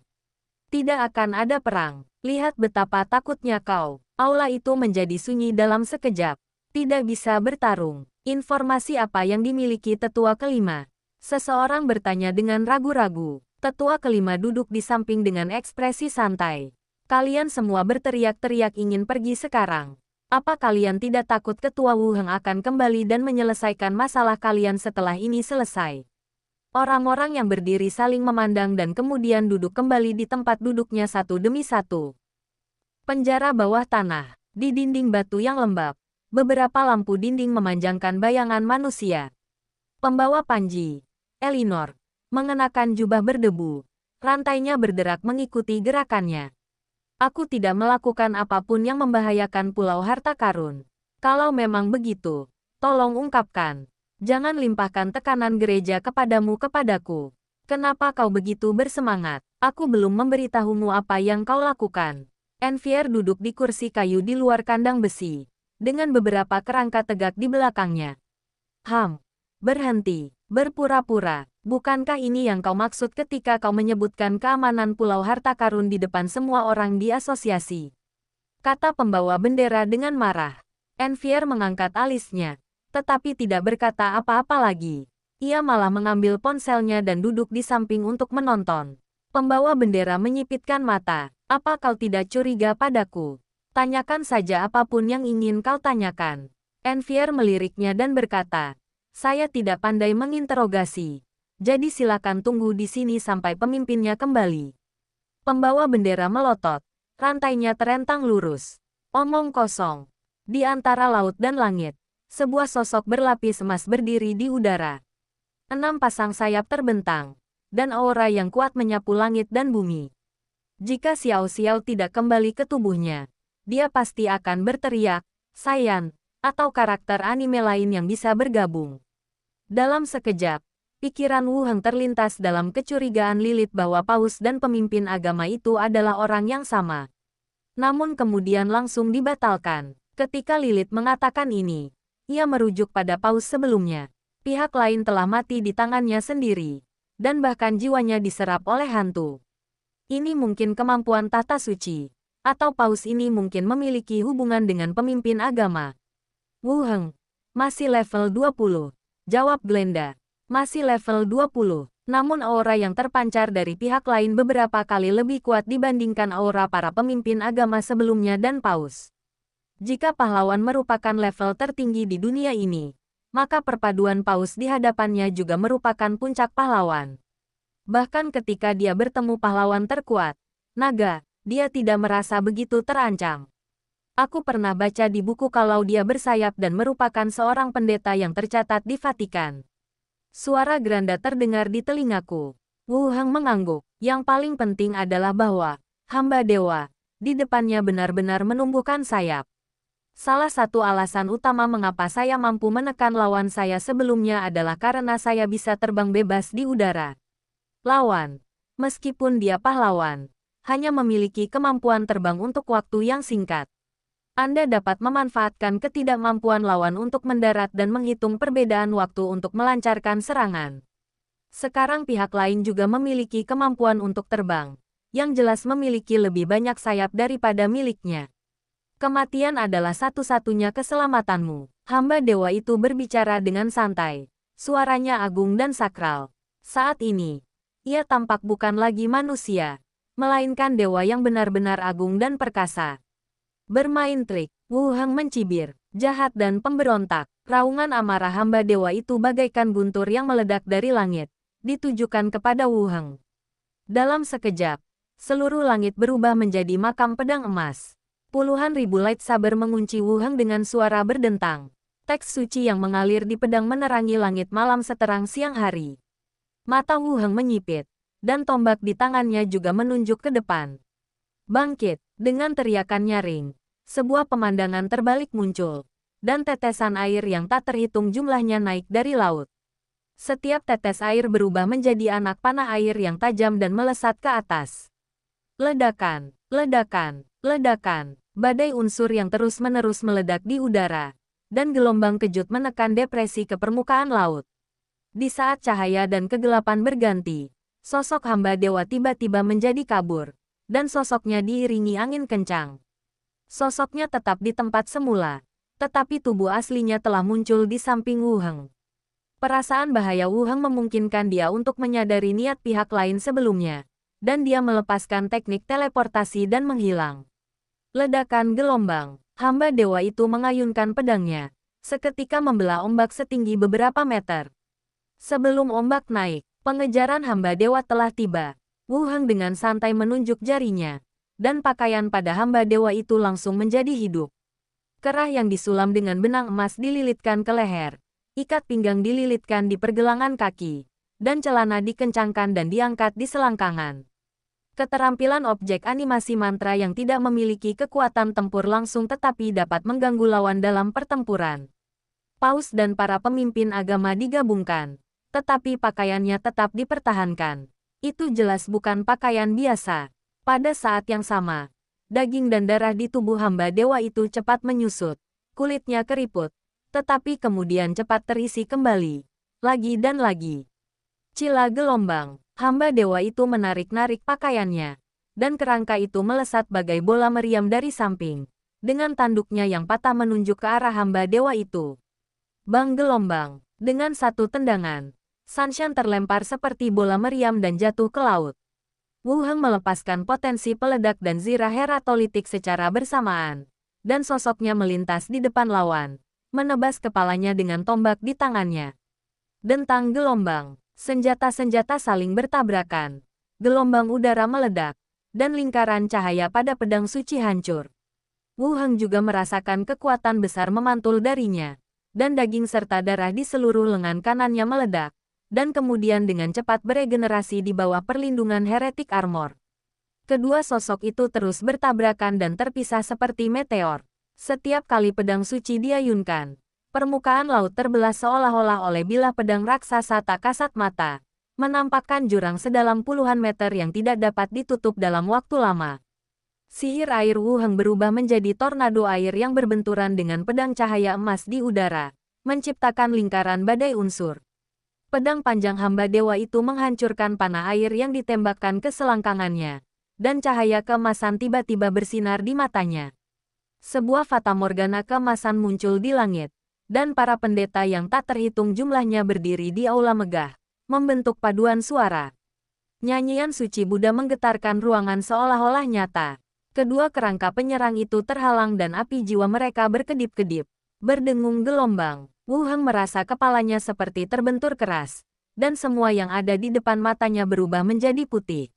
Tidak akan ada perang. Lihat betapa takutnya kau. Aula itu menjadi sunyi dalam sekejap. Tidak bisa bertarung. Informasi apa yang dimiliki tetua kelima? Seseorang bertanya dengan ragu-ragu. Tetua kelima duduk di samping dengan ekspresi santai. Kalian semua berteriak-teriak ingin pergi sekarang. Apa kalian tidak takut Ketua Wu Heng akan kembali dan menyelesaikan masalah kalian setelah ini selesai? Orang-orang yang berdiri saling memandang dan kemudian duduk kembali di tempat duduknya satu demi satu. Penjara bawah tanah. Di dinding batu yang lembab, beberapa lampu dinding memanjangkan bayangan manusia. Pembawa panji, Elinor, mengenakan jubah berdebu. Rantainya berderak mengikuti gerakannya. Aku tidak melakukan apapun yang membahayakan Pulau Harta Karun. Kalau memang begitu, tolong ungkapkan. Jangan limpahkan tekanan gereja kepadaku. Kenapa kau begitu bersemangat? Aku belum memberitahumu apa yang kau lakukan. Envier duduk di kursi kayu di luar kandang besi, dengan beberapa kerangka tegak di belakangnya. Berhenti, berpura-pura. Bukankah ini yang kau maksud ketika kau menyebutkan keamanan Pulau Harta Karun di depan semua orang di asosiasi? Kata pembawa bendera dengan marah. Envier mengangkat alisnya, tetapi tidak berkata apa-apa lagi. Ia malah mengambil ponselnya dan duduk di samping untuk menonton. Pembawa bendera menyipitkan mata. Apa kau tidak curiga padaku? Tanyakan saja apapun yang ingin kau tanyakan. Envier meliriknya dan berkata, saya tidak pandai menginterogasi. Jadi silakan tunggu di sini sampai pemimpinnya kembali. Pembawa bendera melotot. Rantainya terentang lurus. Omong kosong. Di antara laut dan langit, sebuah sosok berlapis emas berdiri di udara. 6 pasang sayap terbentang, dan aura yang kuat menyapu langit dan bumi. Jika Xiao Xiao tidak kembali ke tubuhnya, dia pasti akan berteriak, Saiyan, atau karakter anime lain yang bisa bergabung. Dalam sekejap, pikiran Wu Heng terlintas dalam kecurigaan Lilith bahwa paus dan pemimpin agama itu adalah orang yang sama. Namun kemudian langsung dibatalkan. Ketika Lilith mengatakan ini, ia merujuk pada paus sebelumnya. Pihak lain telah mati di tangannya sendiri, dan bahkan jiwanya diserap oleh hantu. Ini mungkin kemampuan tahta suci, atau paus ini mungkin memiliki hubungan dengan pemimpin agama. Wu Heng, masih level 20. Jawab Glenda, masih level 20. Namun aura yang terpancar dari pihak lain beberapa kali lebih kuat dibandingkan aura para pemimpin agama sebelumnya dan paus. Jika pahlawan merupakan level tertinggi di dunia ini, maka perpaduan paus di hadapannya juga merupakan puncak pahlawan. Bahkan ketika dia bertemu pahlawan terkuat, naga, dia tidak merasa begitu terancam. Aku pernah baca di buku kalau dia bersayap dan merupakan seorang pendeta yang tercatat di Vatikan. Suara Granda terdengar di telingaku. Wu Heng mengangguk. Yang paling penting adalah bahwa hamba dewa di depannya benar-benar menumbuhkan sayap. Salah satu alasan utama mengapa saya mampu menekan lawan saya sebelumnya adalah karena saya bisa terbang bebas di udara. Lawan, meskipun dia pahlawan, hanya memiliki kemampuan terbang untuk waktu yang singkat. Anda dapat memanfaatkan ketidakmampuan lawan untuk mendarat dan menghitung perbedaan waktu untuk melancarkan serangan. Sekarang pihak lain juga memiliki kemampuan untuk terbang, yang jelas memiliki lebih banyak sayap daripada miliknya. Kematian adalah satu-satunya keselamatanmu. Hamba dewa itu berbicara dengan santai. Suaranya agung dan sakral. Saat ini, ia tampak bukan lagi manusia, melainkan dewa yang benar-benar agung dan perkasa. Bermain trik, Wu Heng mencibir, jahat dan pemberontak. Raungan amarah hamba dewa itu bagaikan guntur yang meledak dari langit, ditujukan kepada Wu Heng. Dalam sekejap, seluruh langit berubah menjadi makam pedang emas. Puluhan ribu lightsaber mengunci Wu Heng dengan suara berdentang. Teks suci yang mengalir di pedang menerangi langit malam seterang siang hari. Mata Wu Heng menyipit, dan tombak di tangannya juga menunjuk ke depan. Bangkit, dengan teriakan nyaring, sebuah pemandangan terbalik muncul, dan tetesan air yang tak terhitung jumlahnya naik dari laut. Setiap tetes air berubah menjadi anak panah air yang tajam dan melesat ke atas. Ledakan, ledakan, ledakan, badai unsur yang terus-menerus meledak di udara, dan gelombang kejut menekan depresi ke permukaan laut. Di saat cahaya dan kegelapan berganti, sosok hamba dewa tiba-tiba menjadi kabur, dan sosoknya diiringi angin kencang. Sosoknya tetap di tempat semula, tetapi tubuh aslinya telah muncul di samping Wu Heng. Perasaan bahaya Wu Heng memungkinkan dia untuk menyadari niat pihak lain sebelumnya, dan dia melepaskan teknik teleportasi dan menghilang. Ledakan gelombang, hamba dewa itu mengayunkan pedangnya, seketika membelah ombak setinggi beberapa meter. Sebelum ombak naik, pengejaran hamba dewa telah tiba. Wu Heng dengan santai menunjuk jarinya, dan pakaian pada hamba dewa itu langsung menjadi hidup. Kerah yang disulam dengan benang emas dililitkan ke leher, ikat pinggang dililitkan di pergelangan kaki, dan celana dikencangkan dan diangkat di selangkangan. Keterampilan objek animasi mantra yang tidak memiliki kekuatan tempur langsung tetapi dapat mengganggu lawan dalam pertempuran. Paus dan para pemimpin agama digabungkan, tetapi pakaiannya tetap dipertahankan. Itu jelas bukan pakaian biasa. Pada saat yang sama, daging dan darah di tubuh hamba dewa itu cepat menyusut. Kulitnya keriput, tetapi kemudian cepat terisi kembali. Lagi dan lagi. Cila gelombang, hamba dewa itu menarik-narik pakaiannya. Dan kerangka itu melesat bagai bola meriam dari samping. Dengan tanduknya yang patah menunjuk ke arah hamba dewa itu. Bang gelombang, dengan satu tendangan. Sanshan terlempar seperti bola meriam dan jatuh ke laut. Wu Heng melepaskan potensi peledak dan zirah heratolitik secara bersamaan. Dan sosoknya melintas di depan lawan, menebas kepalanya dengan tombak di tangannya. Dentang gelombang, senjata-senjata saling bertabrakan. Gelombang udara meledak, dan lingkaran cahaya pada pedang suci hancur. Wu Heng juga merasakan kekuatan besar memantul darinya. Dan daging serta darah di seluruh lengan kanannya meledak. Dan kemudian dengan cepat beregenerasi di bawah perlindungan heretic armor. Kedua sosok itu terus bertabrakan dan terpisah seperti meteor. Setiap kali pedang suci diayunkan, permukaan laut terbelah seolah-olah oleh bilah pedang raksasa tak kasat mata, menampakkan jurang sedalam puluhan meter yang tidak dapat ditutup dalam waktu lama. Sihir air Wu Heng berubah menjadi tornado air yang berbenturan dengan pedang cahaya emas di udara, menciptakan lingkaran badai unsur. Pedang panjang hamba dewa itu menghancurkan panah air yang ditembakkan ke selangkangannya, dan cahaya keemasan tiba-tiba bersinar di matanya. Sebuah fatamorgana keemasan muncul di langit, dan para pendeta yang tak terhitung jumlahnya berdiri di aula megah, membentuk paduan suara. Nyanyian suci Buddha menggetarkan ruangan seolah-olah nyata. Kedua kerangka penyerang itu terhalang dan api jiwa mereka berkedip-kedip. Berdengung gelombang. Wu Heng merasa kepalanya seperti terbentur keras, dan semua yang ada di depan matanya berubah menjadi putih.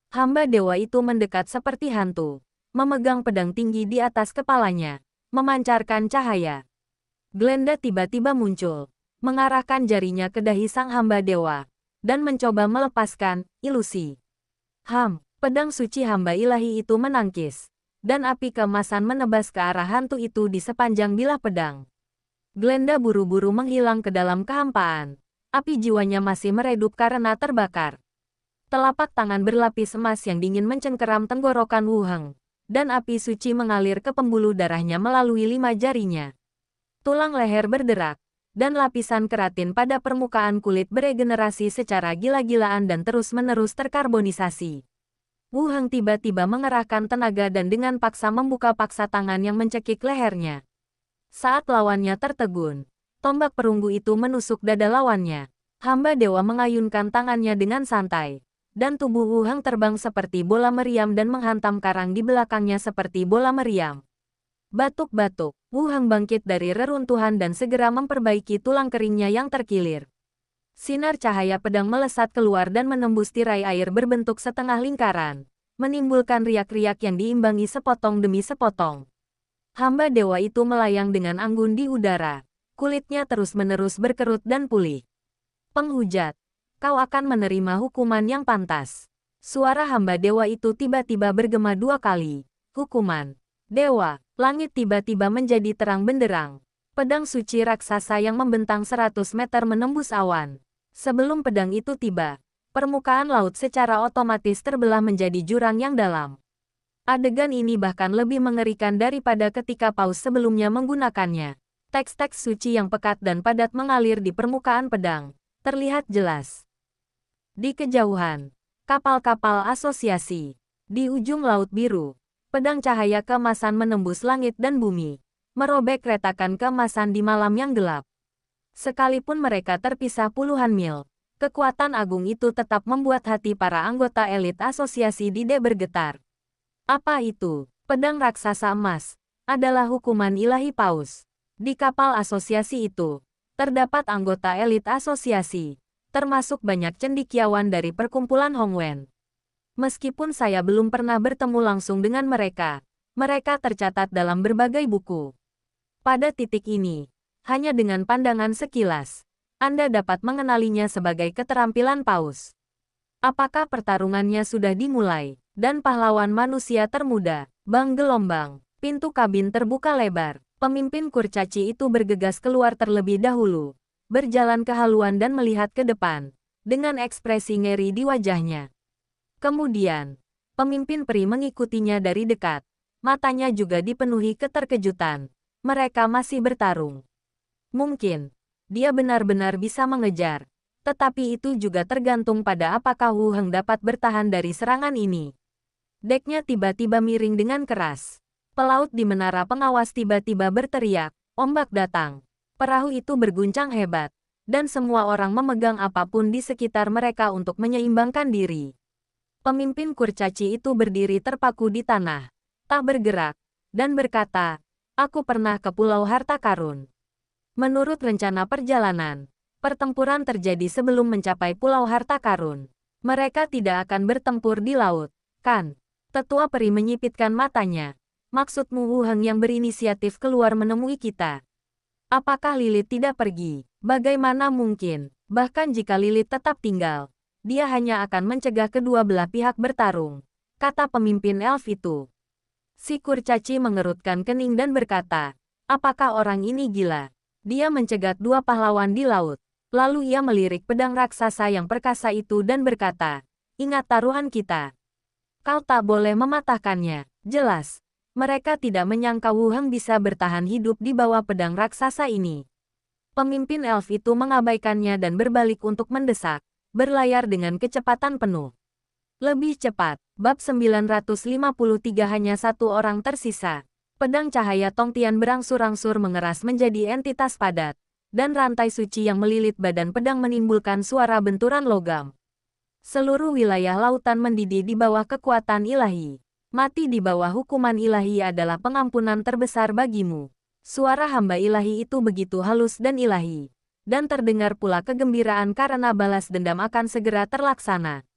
Hamba dewa itu mendekat seperti hantu, memegang pedang tinggi di atas kepalanya, memancarkan cahaya. Glenda tiba-tiba muncul, mengarahkan jarinya ke dahi sang hamba dewa, dan mencoba melepaskan ilusi. Pedang suci hamba ilahi itu menangkis, dan api keemasan menebas ke arah hantu itu di sepanjang bilah pedang. Glenda buru-buru menghilang ke dalam kehampaan. Api jiwanya masih meredup karena terbakar. Telapak tangan berlapis emas yang dingin mencengkeram tenggorokan Wu Heng, dan api suci mengalir ke pembuluh darahnya melalui 5 jarinya. Tulang leher berderak, dan lapisan keratin pada permukaan kulit beregenerasi secara gila-gilaan dan terus-menerus terkarbonisasi. Wu Heng tiba-tiba mengerahkan tenaga dan dengan paksa membuka paksa tangan yang mencekik lehernya. Saat lawannya tertegun, tombak perunggu itu menusuk dada lawannya. Hamba dewa mengayunkan tangannya dengan santai, dan tubuh Wu Heng terbang seperti bola meriam dan menghantam karang di belakangnya seperti bola meriam. Batuk-batuk, Wu Heng bangkit dari reruntuhan dan segera memperbaiki tulang keringnya yang terkilir. Sinar cahaya pedang melesat keluar dan menembus tirai air berbentuk setengah lingkaran, menimbulkan riak-riak yang diimbangi sepotong demi sepotong. Hamba dewa itu melayang dengan anggun di udara. Kulitnya terus-menerus berkerut dan pulih. Penghujat, kau akan menerima hukuman yang pantas. Suara hamba dewa itu tiba-tiba bergema 2 kali. Hukuman. Dewa, langit tiba-tiba menjadi terang benderang. Pedang suci raksasa yang membentang 100 meter menembus awan. Sebelum pedang itu tiba, permukaan laut secara otomatis terbelah menjadi jurang yang dalam. Adegan ini bahkan lebih mengerikan daripada ketika Paus sebelumnya menggunakannya. Teks-teks suci yang pekat dan padat mengalir di permukaan pedang, terlihat jelas. Di kejauhan, kapal-kapal asosiasi. Di ujung Laut Biru, pedang cahaya keemasan menembus langit dan bumi, merobek retakan keemasan di malam yang gelap. Sekalipun mereka terpisah puluhan mil, kekuatan agung itu tetap membuat hati para anggota elit asosiasi Dide bergetar. Apa itu? Pedang raksasa emas adalah hukuman ilahi Paus. Di kapal asosiasi itu, terdapat anggota elit asosiasi, termasuk banyak cendekiawan dari perkumpulan Hongwen. Meskipun saya belum pernah bertemu langsung dengan mereka, mereka tercatat dalam berbagai buku. Pada titik ini, hanya dengan pandangan sekilas, Anda dapat mengenalinya sebagai keterampilan paus. Apakah pertarungannya sudah dimulai? Dan pahlawan manusia termuda, Bang Gelombang. Pintu kabin terbuka lebar. Pemimpin kurcaci itu bergegas keluar terlebih dahulu, berjalan ke haluan dan melihat ke depan, dengan ekspresi ngeri di wajahnya. Kemudian, pemimpin peri mengikutinya dari dekat. Matanya juga dipenuhi keterkejutan. Mereka masih bertarung. Mungkin, dia benar-benar bisa mengejar. Tetapi itu juga tergantung pada apakah Wu Heng dapat bertahan dari serangan ini. Deknya tiba-tiba miring dengan keras. Pelaut di menara pengawas tiba-tiba berteriak, ombak datang. Perahu itu berguncang hebat, dan semua orang memegang apapun di sekitar mereka untuk menyeimbangkan diri. Pemimpin kurcaci itu berdiri terpaku di tanah, tak bergerak, dan berkata, "Aku pernah ke Pulau Harta Karun." Menurut rencana perjalanan, pertempuran terjadi sebelum mencapai Pulau Harta Karun. Mereka tidak akan bertempur di laut, kan? Tetua peri menyipitkan matanya. Maksudmu Wu Heng yang berinisiatif keluar menemui kita? Apakah Lilith tidak pergi? Bagaimana mungkin? Bahkan jika Lilith tetap tinggal, dia hanya akan mencegah kedua belah pihak bertarung, kata pemimpin elf itu. Si kurcaci mengerutkan kening dan berkata, apakah orang ini gila? Dia mencegat dua pahlawan di laut. Lalu ia melirik pedang raksasa yang perkasa itu dan berkata, ingat taruhan kita. Kau tak boleh mematahkannya. Jelas, mereka tidak menyangka Wu Heng bisa bertahan hidup di bawah pedang raksasa ini. Pemimpin elf itu mengabaikannya dan berbalik untuk mendesak, berlayar dengan kecepatan penuh. Lebih cepat, bab 953 hanya satu orang tersisa. Pedang cahaya Tongtian berangsur-angsur mengeras menjadi entitas padat, dan rantai suci yang melilit badan pedang menimbulkan suara benturan logam. Seluruh wilayah lautan mendidih di bawah kekuatan ilahi. Mati di bawah hukuman ilahi adalah pengampunan terbesar bagimu. Suara hamba ilahi itu begitu halus dan ilahi. Dan terdengar pula kegembiraan karena balas dendam akan segera terlaksana.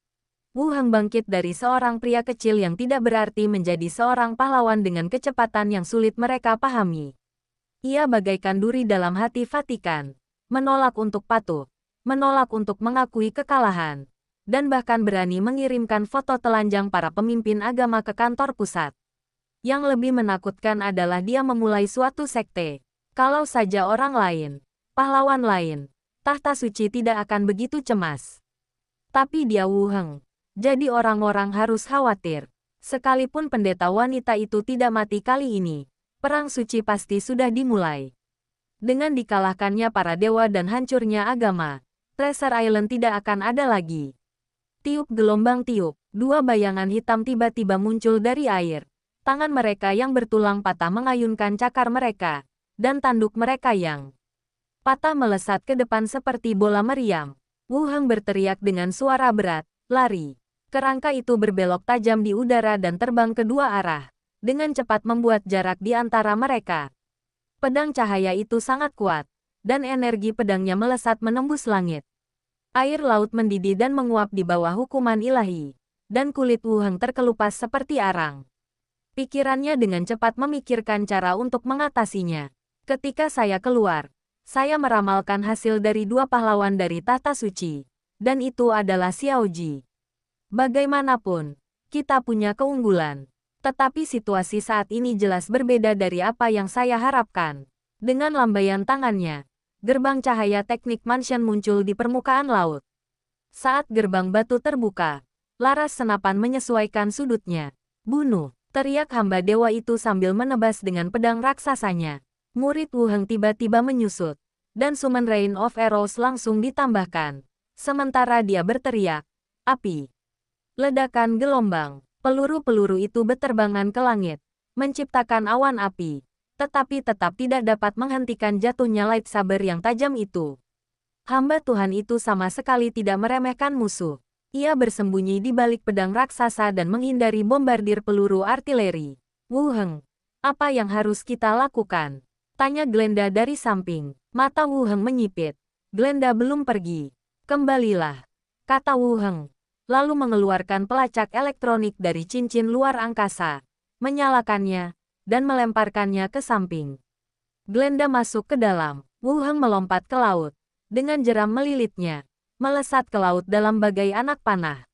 Wu Heng bangkit dari seorang pria kecil yang tidak berarti menjadi seorang pahlawan dengan kecepatan yang sulit mereka pahami. Ia bagaikan duri dalam hati Vatikan, menolak untuk patuh, menolak untuk mengakui kekalahan, dan bahkan berani mengirimkan foto telanjang para pemimpin agama ke kantor pusat. Yang lebih menakutkan adalah dia memulai suatu sekte. Kalau saja orang lain, pahlawan lain, tahta suci tidak akan begitu cemas. Tapi dia Wu Heng. Jadi orang-orang harus khawatir. Sekalipun pendeta wanita itu tidak mati kali ini, perang suci pasti sudah dimulai. Dengan dikalahkannya para dewa dan hancurnya agama, Treasure Island tidak akan ada lagi. Tiup gelombang tiup, dua bayangan hitam tiba-tiba muncul dari air. Tangan mereka yang bertulang patah mengayunkan cakar mereka, dan tanduk mereka yang patah melesat ke depan seperti bola meriam. Wu Heng berteriak dengan suara berat, lari. Kerangka itu berbelok tajam di udara dan terbang ke dua arah, dengan cepat membuat jarak di antara mereka. Pedang cahaya itu sangat kuat, dan energi pedangnya melesat menembus langit. Air laut mendidih dan menguap di bawah hukuman ilahi, dan kulit Wu Heng terkelupas seperti arang. Pikirannya dengan cepat memikirkan cara untuk mengatasinya. Ketika saya keluar, saya meramalkan hasil dari dua pahlawan dari tahta suci, dan itu adalah Xiao Ji. Bagaimanapun, kita punya keunggulan. Tetapi situasi saat ini jelas berbeda dari apa yang saya harapkan. Dengan lambaian tangannya, gerbang cahaya teknik mansion muncul di permukaan laut. Saat gerbang batu terbuka, laras senapan menyesuaikan sudutnya. Bunuh! Teriak hamba dewa itu sambil menebas dengan pedang raksasanya. Murid Wu Heng tiba-tiba menyusut, dan Summon Rain of Arrows langsung ditambahkan. Sementara dia berteriak, api! Ledakan gelombang, peluru-peluru itu beterbangan ke langit, menciptakan awan api, tetapi tetap tidak dapat menghentikan jatuhnya lightsaber yang tajam itu. Hamba Tuhan itu sama sekali tidak meremehkan musuh. Ia bersembunyi di balik pedang raksasa dan menghindari bombardir peluru artileri. Wu Heng, apa yang harus kita lakukan? Tanya Glenda dari samping. Mata Wu Heng menyipit. Glenda belum pergi. Kembalilah, kata Wu Heng. lalu mengeluarkan pelacak elektronik dari cincin luar angkasa, menyalakannya, dan melemparkannya ke samping. Glenda masuk ke dalam. Wu Heng melompat ke laut. Dengan jeram melilitnya, melesat ke laut dalam bagai anak panah.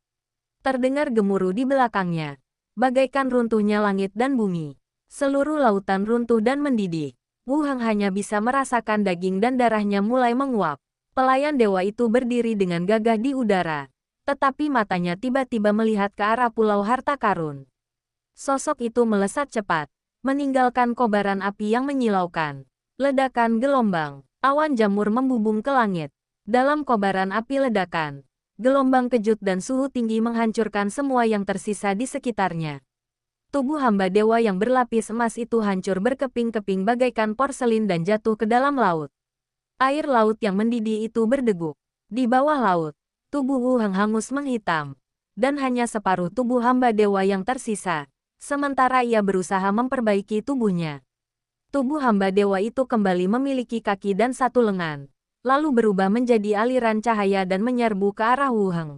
Terdengar gemuruh di belakangnya, bagaikan runtuhnya langit dan bumi. Seluruh lautan runtuh dan mendidih. Wu Heng hanya bisa merasakan daging dan darahnya mulai menguap. Pelayan dewa itu berdiri dengan gagah di udara, tetapi matanya tiba-tiba melihat ke arah pulau harta karun. Sosok itu melesat cepat, meninggalkan kobaran api yang menyilaukan. Ledakan gelombang, awan jamur membubung ke langit. Dalam kobaran api ledakan, gelombang kejut dan suhu tinggi menghancurkan semua yang tersisa di sekitarnya. Tubuh hamba dewa yang berlapis emas itu hancur berkeping-keping bagaikan porselin dan jatuh ke dalam laut. Air laut yang mendidih itu berdeguk. Di bawah laut, tubuh Wu Heng hangus menghitam, dan hanya separuh tubuh hamba dewa yang tersisa, sementara ia berusaha memperbaiki tubuhnya. Tubuh hamba dewa itu kembali memiliki kaki dan satu lengan, lalu berubah menjadi aliran cahaya dan menyerbu ke arah Wu Heng.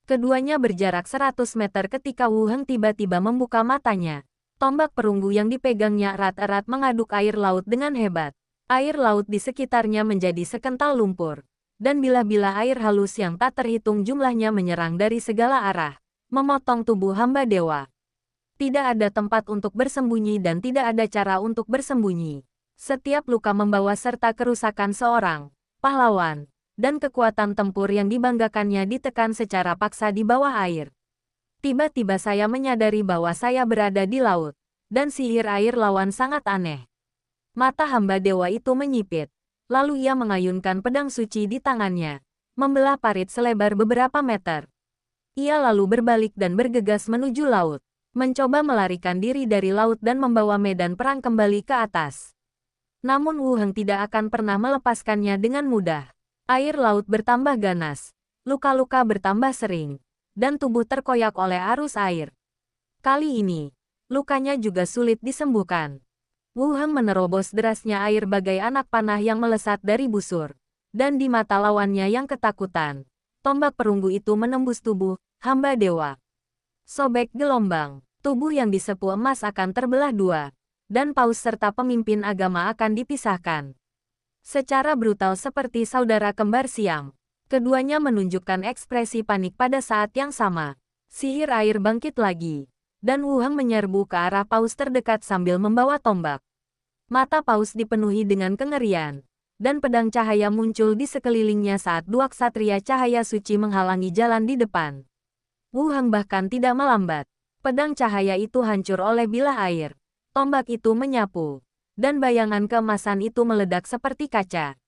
Keduanya berjarak 100 meter ketika Wu Heng tiba-tiba membuka matanya. Tombak perunggu yang dipegangnya erat-erat mengaduk air laut dengan hebat. Air laut di sekitarnya menjadi sekental lumpur, dan bilah-bilah air halus yang tak terhitung jumlahnya menyerang dari segala arah, memotong tubuh hamba dewa. Tidak ada tempat untuk bersembunyi dan tidak ada cara untuk bersembunyi. Setiap luka membawa serta kerusakan seorang pahlawan, dan kekuatan tempur yang dibanggakannya ditekan secara paksa di bawah air. Tiba-tiba saya menyadari bahwa saya berada di laut, dan sihir air lawan sangat aneh. Mata hamba dewa itu menyipit, lalu ia mengayunkan pedang suci di tangannya, membelah parit selebar beberapa meter. Ia lalu berbalik dan bergegas menuju laut, mencoba melarikan diri dari laut dan membawa medan perang kembali ke atas. Namun Wu Heng tidak akan pernah melepaskannya dengan mudah. Air laut bertambah ganas, luka-luka bertambah sering, dan tubuh terkoyak oleh arus air. Kali ini, lukanya juga sulit disembuhkan. Wu Heng menerobos derasnya air bagai anak panah yang melesat dari busur, dan di mata lawannya yang ketakutan, tombak perunggu itu menembus tubuh hamba dewa. Sobek gelombang, tubuh yang disepu emas akan terbelah dua, dan paus serta pemimpin agama akan dipisahkan. Secara brutal seperti saudara kembar siam, keduanya menunjukkan ekspresi panik pada saat yang sama. Sihir air bangkit lagi, dan Wu Heng menyerbu ke arah paus terdekat sambil membawa tombak. Mata paus dipenuhi dengan kengerian, dan pedang cahaya muncul di sekelilingnya saat dua ksatria cahaya suci menghalangi jalan di depan. Wu Heng bahkan tidak melambat. Pedang cahaya itu hancur oleh bilah air. Tombak itu menyapu, dan bayangan keemasan itu meledak seperti kaca.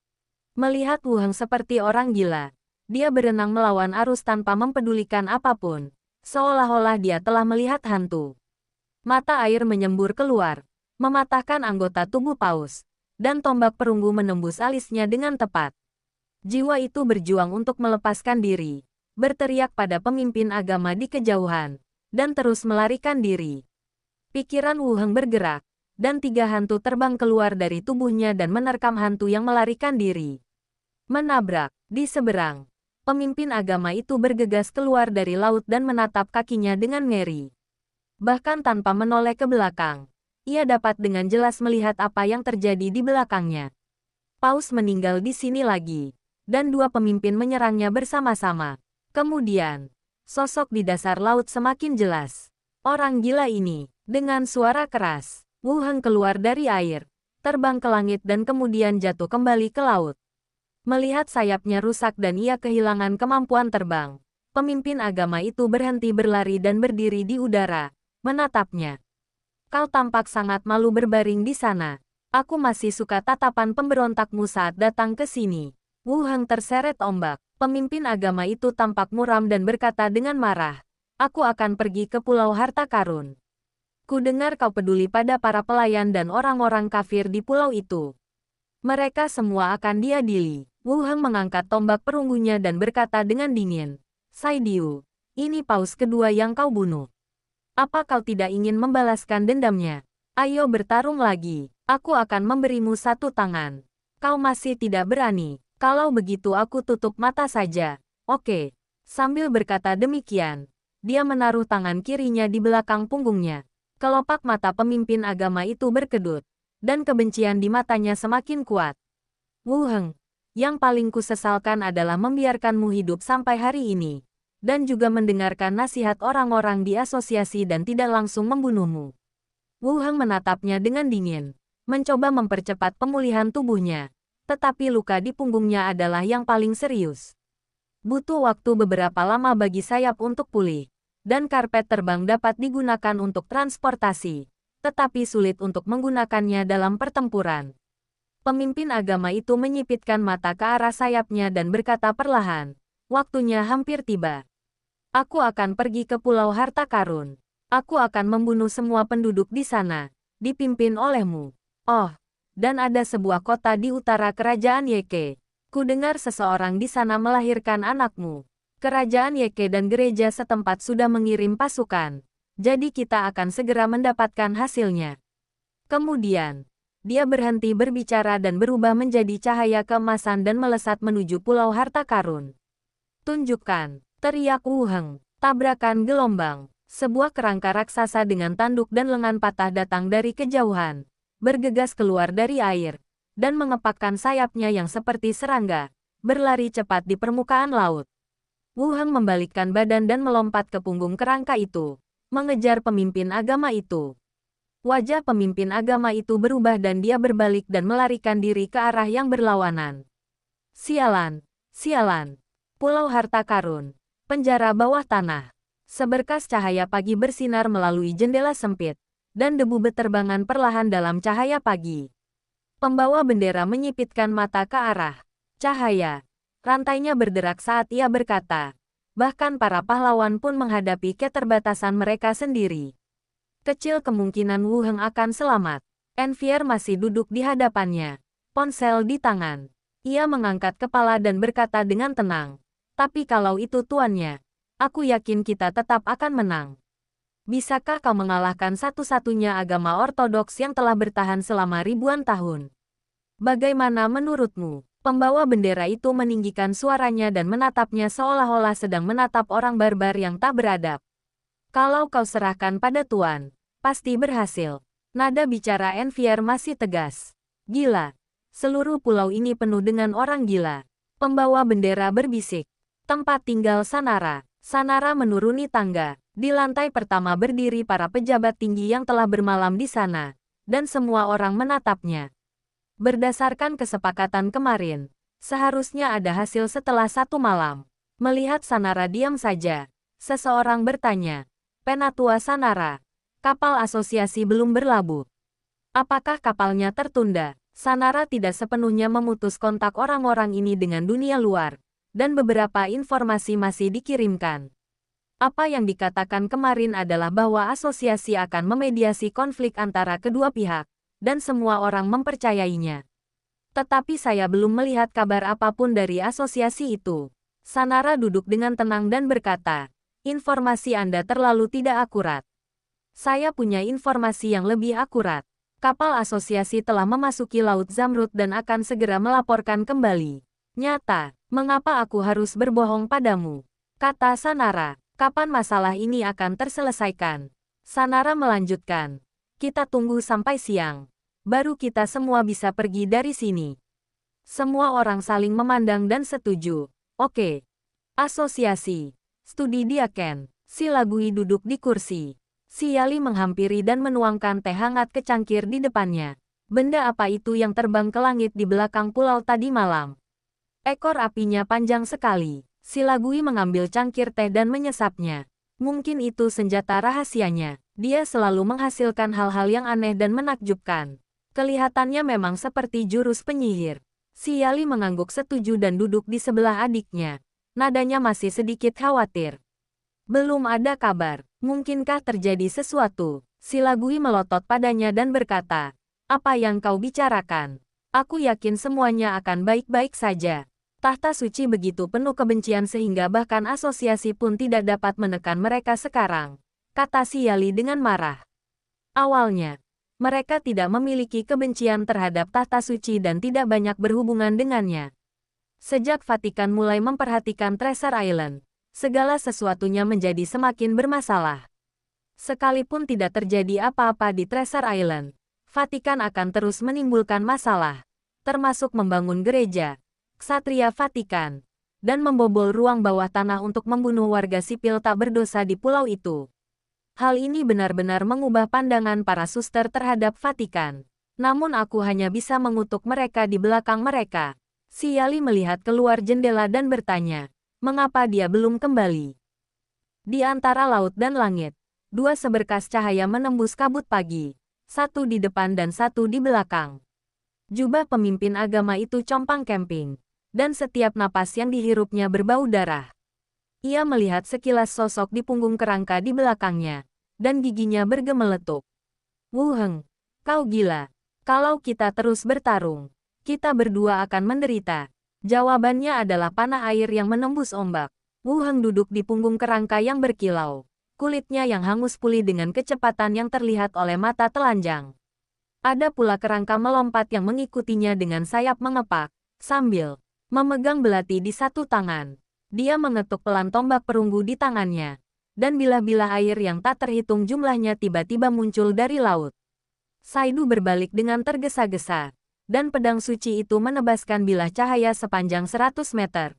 Melihat Wu Heng seperti orang gila, dia berenang melawan arus tanpa mempedulikan apapun, seolah-olah dia telah melihat hantu. Mata air menyembur keluar, mematahkan anggota tubuh paus, dan tombak perunggu menembus alisnya dengan tepat. Jiwa itu berjuang untuk melepaskan diri, berteriak pada pemimpin agama di kejauhan, dan terus melarikan diri. Pikiran Wu Heng bergerak, dan tiga hantu terbang keluar dari tubuhnya dan menerkam hantu yang melarikan diri. Menabrak, di seberang, pemimpin agama itu bergegas keluar dari laut dan menatap kakinya dengan ngeri. Bahkan tanpa menoleh ke belakang, ia dapat dengan jelas melihat apa yang terjadi di belakangnya. Paus meninggal di sini lagi, dan dua pemimpin menyerangnya bersama-sama. Kemudian, sosok di dasar laut semakin jelas. Orang gila ini, dengan suara keras, Wu Heng keluar dari air, terbang ke langit dan kemudian jatuh kembali ke laut. Melihat sayapnya rusak dan ia kehilangan kemampuan terbang, pemimpin agama itu berhenti berlari dan berdiri di udara, menatapnya. Kau tampak sangat malu berbaring di sana. Aku masih suka tatapan pemberontakmu saat datang ke sini. Wu Heng terseret ombak. Pemimpin agama itu tampak muram dan berkata dengan marah, "Aku akan pergi ke Pulau Harta Karun. Kudengar kau peduli pada para pelayan dan orang-orang kafir di pulau itu. Mereka semua akan diadili." Wu Heng mengangkat tombak perunggunya dan berkata dengan dingin, "Sai Diu, ini paus kedua yang kau bunuh. Apa kau tidak ingin membalaskan dendamnya? Ayo bertarung lagi. Aku akan memberimu satu tangan. Kau masih tidak berani. Kalau begitu aku tutup mata saja. Oke." Sambil berkata demikian, dia menaruh tangan kirinya di belakang punggungnya. Kelopak mata pemimpin agama itu berkedut, dan kebencian di matanya semakin kuat. Wu Heng, yang paling kusesalkan adalah membiarkanmu hidup sampai hari ini, dan juga mendengarkan nasihat orang-orang di asosiasi dan tidak langsung membunuhmu. Wu Heng menatapnya dengan dingin, mencoba mempercepat pemulihan tubuhnya, tetapi luka di punggungnya adalah yang paling serius. Butuh waktu beberapa lama bagi sayap untuk pulih, dan karpet terbang dapat digunakan untuk transportasi, tetapi sulit untuk menggunakannya dalam pertempuran. Pemimpin agama itu menyipitkan mata ke arah sayapnya dan berkata perlahan, "Waktunya hampir tiba. Aku akan pergi ke Pulau Harta Karun. Aku akan membunuh semua penduduk di sana, dipimpin olehmu. Oh, dan ada sebuah kota di utara kerajaan Yeke. Ku dengar seseorang di sana melahirkan anakmu. Kerajaan Yeke dan gereja setempat sudah mengirim pasukan, jadi kita akan segera mendapatkan hasilnya." Kemudian, dia berhenti berbicara dan berubah menjadi cahaya keemasan dan melesat menuju Pulau Harta Karun. "Tunjukkan," teriak Wu Heng. Tabrakan gelombang. Sebuah kerangka raksasa dengan tanduk dan lengan patah datang dari kejauhan, bergegas keluar dari air, dan mengepakkan sayapnya yang seperti serangga, berlari cepat di permukaan laut. Wu Heng membalikkan badan dan melompat ke punggung kerangka itu, mengejar pemimpin agama itu. Wajah pemimpin agama itu berubah dan dia berbalik dan melarikan diri ke arah yang berlawanan. Sialan, sialan. Pulau Harta Karun, penjara bawah tanah. Seberkas cahaya pagi bersinar melalui jendela sempit, dan debu beterbangan perlahan dalam cahaya pagi. Pembawa bendera menyipitkan mata ke arah cahaya. Rantainya berderak saat ia berkata, bahkan para pahlawan pun menghadapi keterbatasan mereka sendiri. Kecil kemungkinan Wu Heng akan selamat. Envier masih duduk di hadapannya, ponsel di tangan. Ia mengangkat kepala dan berkata dengan tenang, "Tapi kalau itu tuannya, aku yakin kita tetap akan menang. Bisakah kau mengalahkan satu-satunya agama ortodoks yang telah bertahan selama ribuan tahun? Bagaimana menurutmu?" Pembawa bendera itu meninggikan suaranya dan menatapnya seolah-olah sedang menatap orang barbar yang tak beradab. "Kalau kau serahkan pada Tuan, pasti berhasil." Nada bicara Envier masih tegas. "Gila. Seluruh pulau ini penuh dengan orang gila." Pembawa bendera berbisik. "Tempat tinggal Sanara." Sanara menuruni tangga. Di lantai pertama berdiri para pejabat tinggi yang telah bermalam di sana, dan semua orang menatapnya. Berdasarkan kesepakatan kemarin, seharusnya ada hasil setelah 1 malam. Melihat Sanara diam saja, seseorang bertanya, "Penatua Sanara, kapal asosiasi belum berlabuh. Apakah kapalnya tertunda?" Sanara tidak sepenuhnya memutus kontak orang-orang ini dengan dunia luar, dan beberapa informasi masih dikirimkan. Apa yang dikatakan kemarin adalah bahwa asosiasi akan memediasi konflik antara kedua pihak, dan semua orang mempercayainya. Tetapi saya belum melihat kabar apapun dari asosiasi itu. Sanara duduk dengan tenang dan berkata, "Informasi Anda terlalu tidak akurat. Saya punya informasi yang lebih akurat. Kapal asosiasi telah memasuki Laut Zamrud dan akan segera melaporkan kembali." "Nyata, mengapa aku harus berbohong padamu?" kata Sanara. "Kapan masalah ini akan terselesaikan?" Sanara melanjutkan, "Kita tunggu sampai siang. Baru kita semua bisa pergi dari sini." Semua orang saling memandang dan setuju. "Oke." Asosiasi. Studi Diaken. Si Lagui duduk di kursi. Si Yali menghampiri dan menuangkan teh hangat ke cangkir di depannya. "Benda apa itu yang terbang ke langit di belakang pulau tadi malam?" "Ekor apinya panjang sekali." Si Lagui mengambil cangkir teh dan menyesapnya. "Mungkin itu senjata rahasianya. Dia selalu menghasilkan hal-hal yang aneh dan menakjubkan. Kelihatannya memang seperti jurus penyihir." Si Yali mengangguk setuju dan duduk di sebelah adiknya. Nadanya masih sedikit khawatir. "Belum ada kabar. Mungkinkah terjadi sesuatu?" Si Lagui melotot padanya dan berkata, "Apa yang kau bicarakan? Aku yakin semuanya akan baik-baik saja. Tahta suci begitu penuh kebencian sehingga bahkan asosiasi pun tidak dapat menekan mereka sekarang," kata si Yali dengan marah. "Awalnya, mereka tidak memiliki kebencian terhadap tahta suci dan tidak banyak berhubungan dengannya. Sejak Vatikan mulai memperhatikan Treasure Island, segala sesuatunya menjadi semakin bermasalah. Sekalipun tidak terjadi apa-apa di Treasure Island, Vatikan akan terus menimbulkan masalah, termasuk membangun gereja, ksatria Vatikan, dan membobol ruang bawah tanah untuk membunuh warga sipil tak berdosa di pulau itu. Hal ini benar-benar mengubah pandangan para suster terhadap Vatikan. Namun aku hanya bisa mengutuk mereka di belakang mereka. Siali melihat keluar jendela dan bertanya, mengapa dia belum kembali? Di antara laut dan langit, dua seberkas cahaya menembus kabut pagi. Satu di depan dan satu di belakang. Jubah pemimpin agama itu compang camping, dan setiap napas yang dihirupnya berbau darah. Ia melihat sekilas sosok di punggung kerangka di belakangnya, dan giginya bergemeletup. Wu Heng, kau gila. Kalau kita terus bertarung, kita berdua akan menderita. Jawabannya adalah panah air yang menembus ombak. Wu Heng duduk di punggung kerangka yang berkilau. Kulitnya yang hangus pulih dengan kecepatan yang terlihat oleh mata telanjang. Ada pula kerangka melompat yang mengikutinya dengan sayap mengepak, sambil memegang belati di satu tangan. Dia mengetuk pelan tombak perunggu di tangannya, dan bilah-bilah air yang tak terhitung jumlahnya tiba-tiba muncul dari laut. Saidu berbalik dengan tergesa-gesa, dan pedang suci itu menebaskan bilah cahaya sepanjang 100 meter.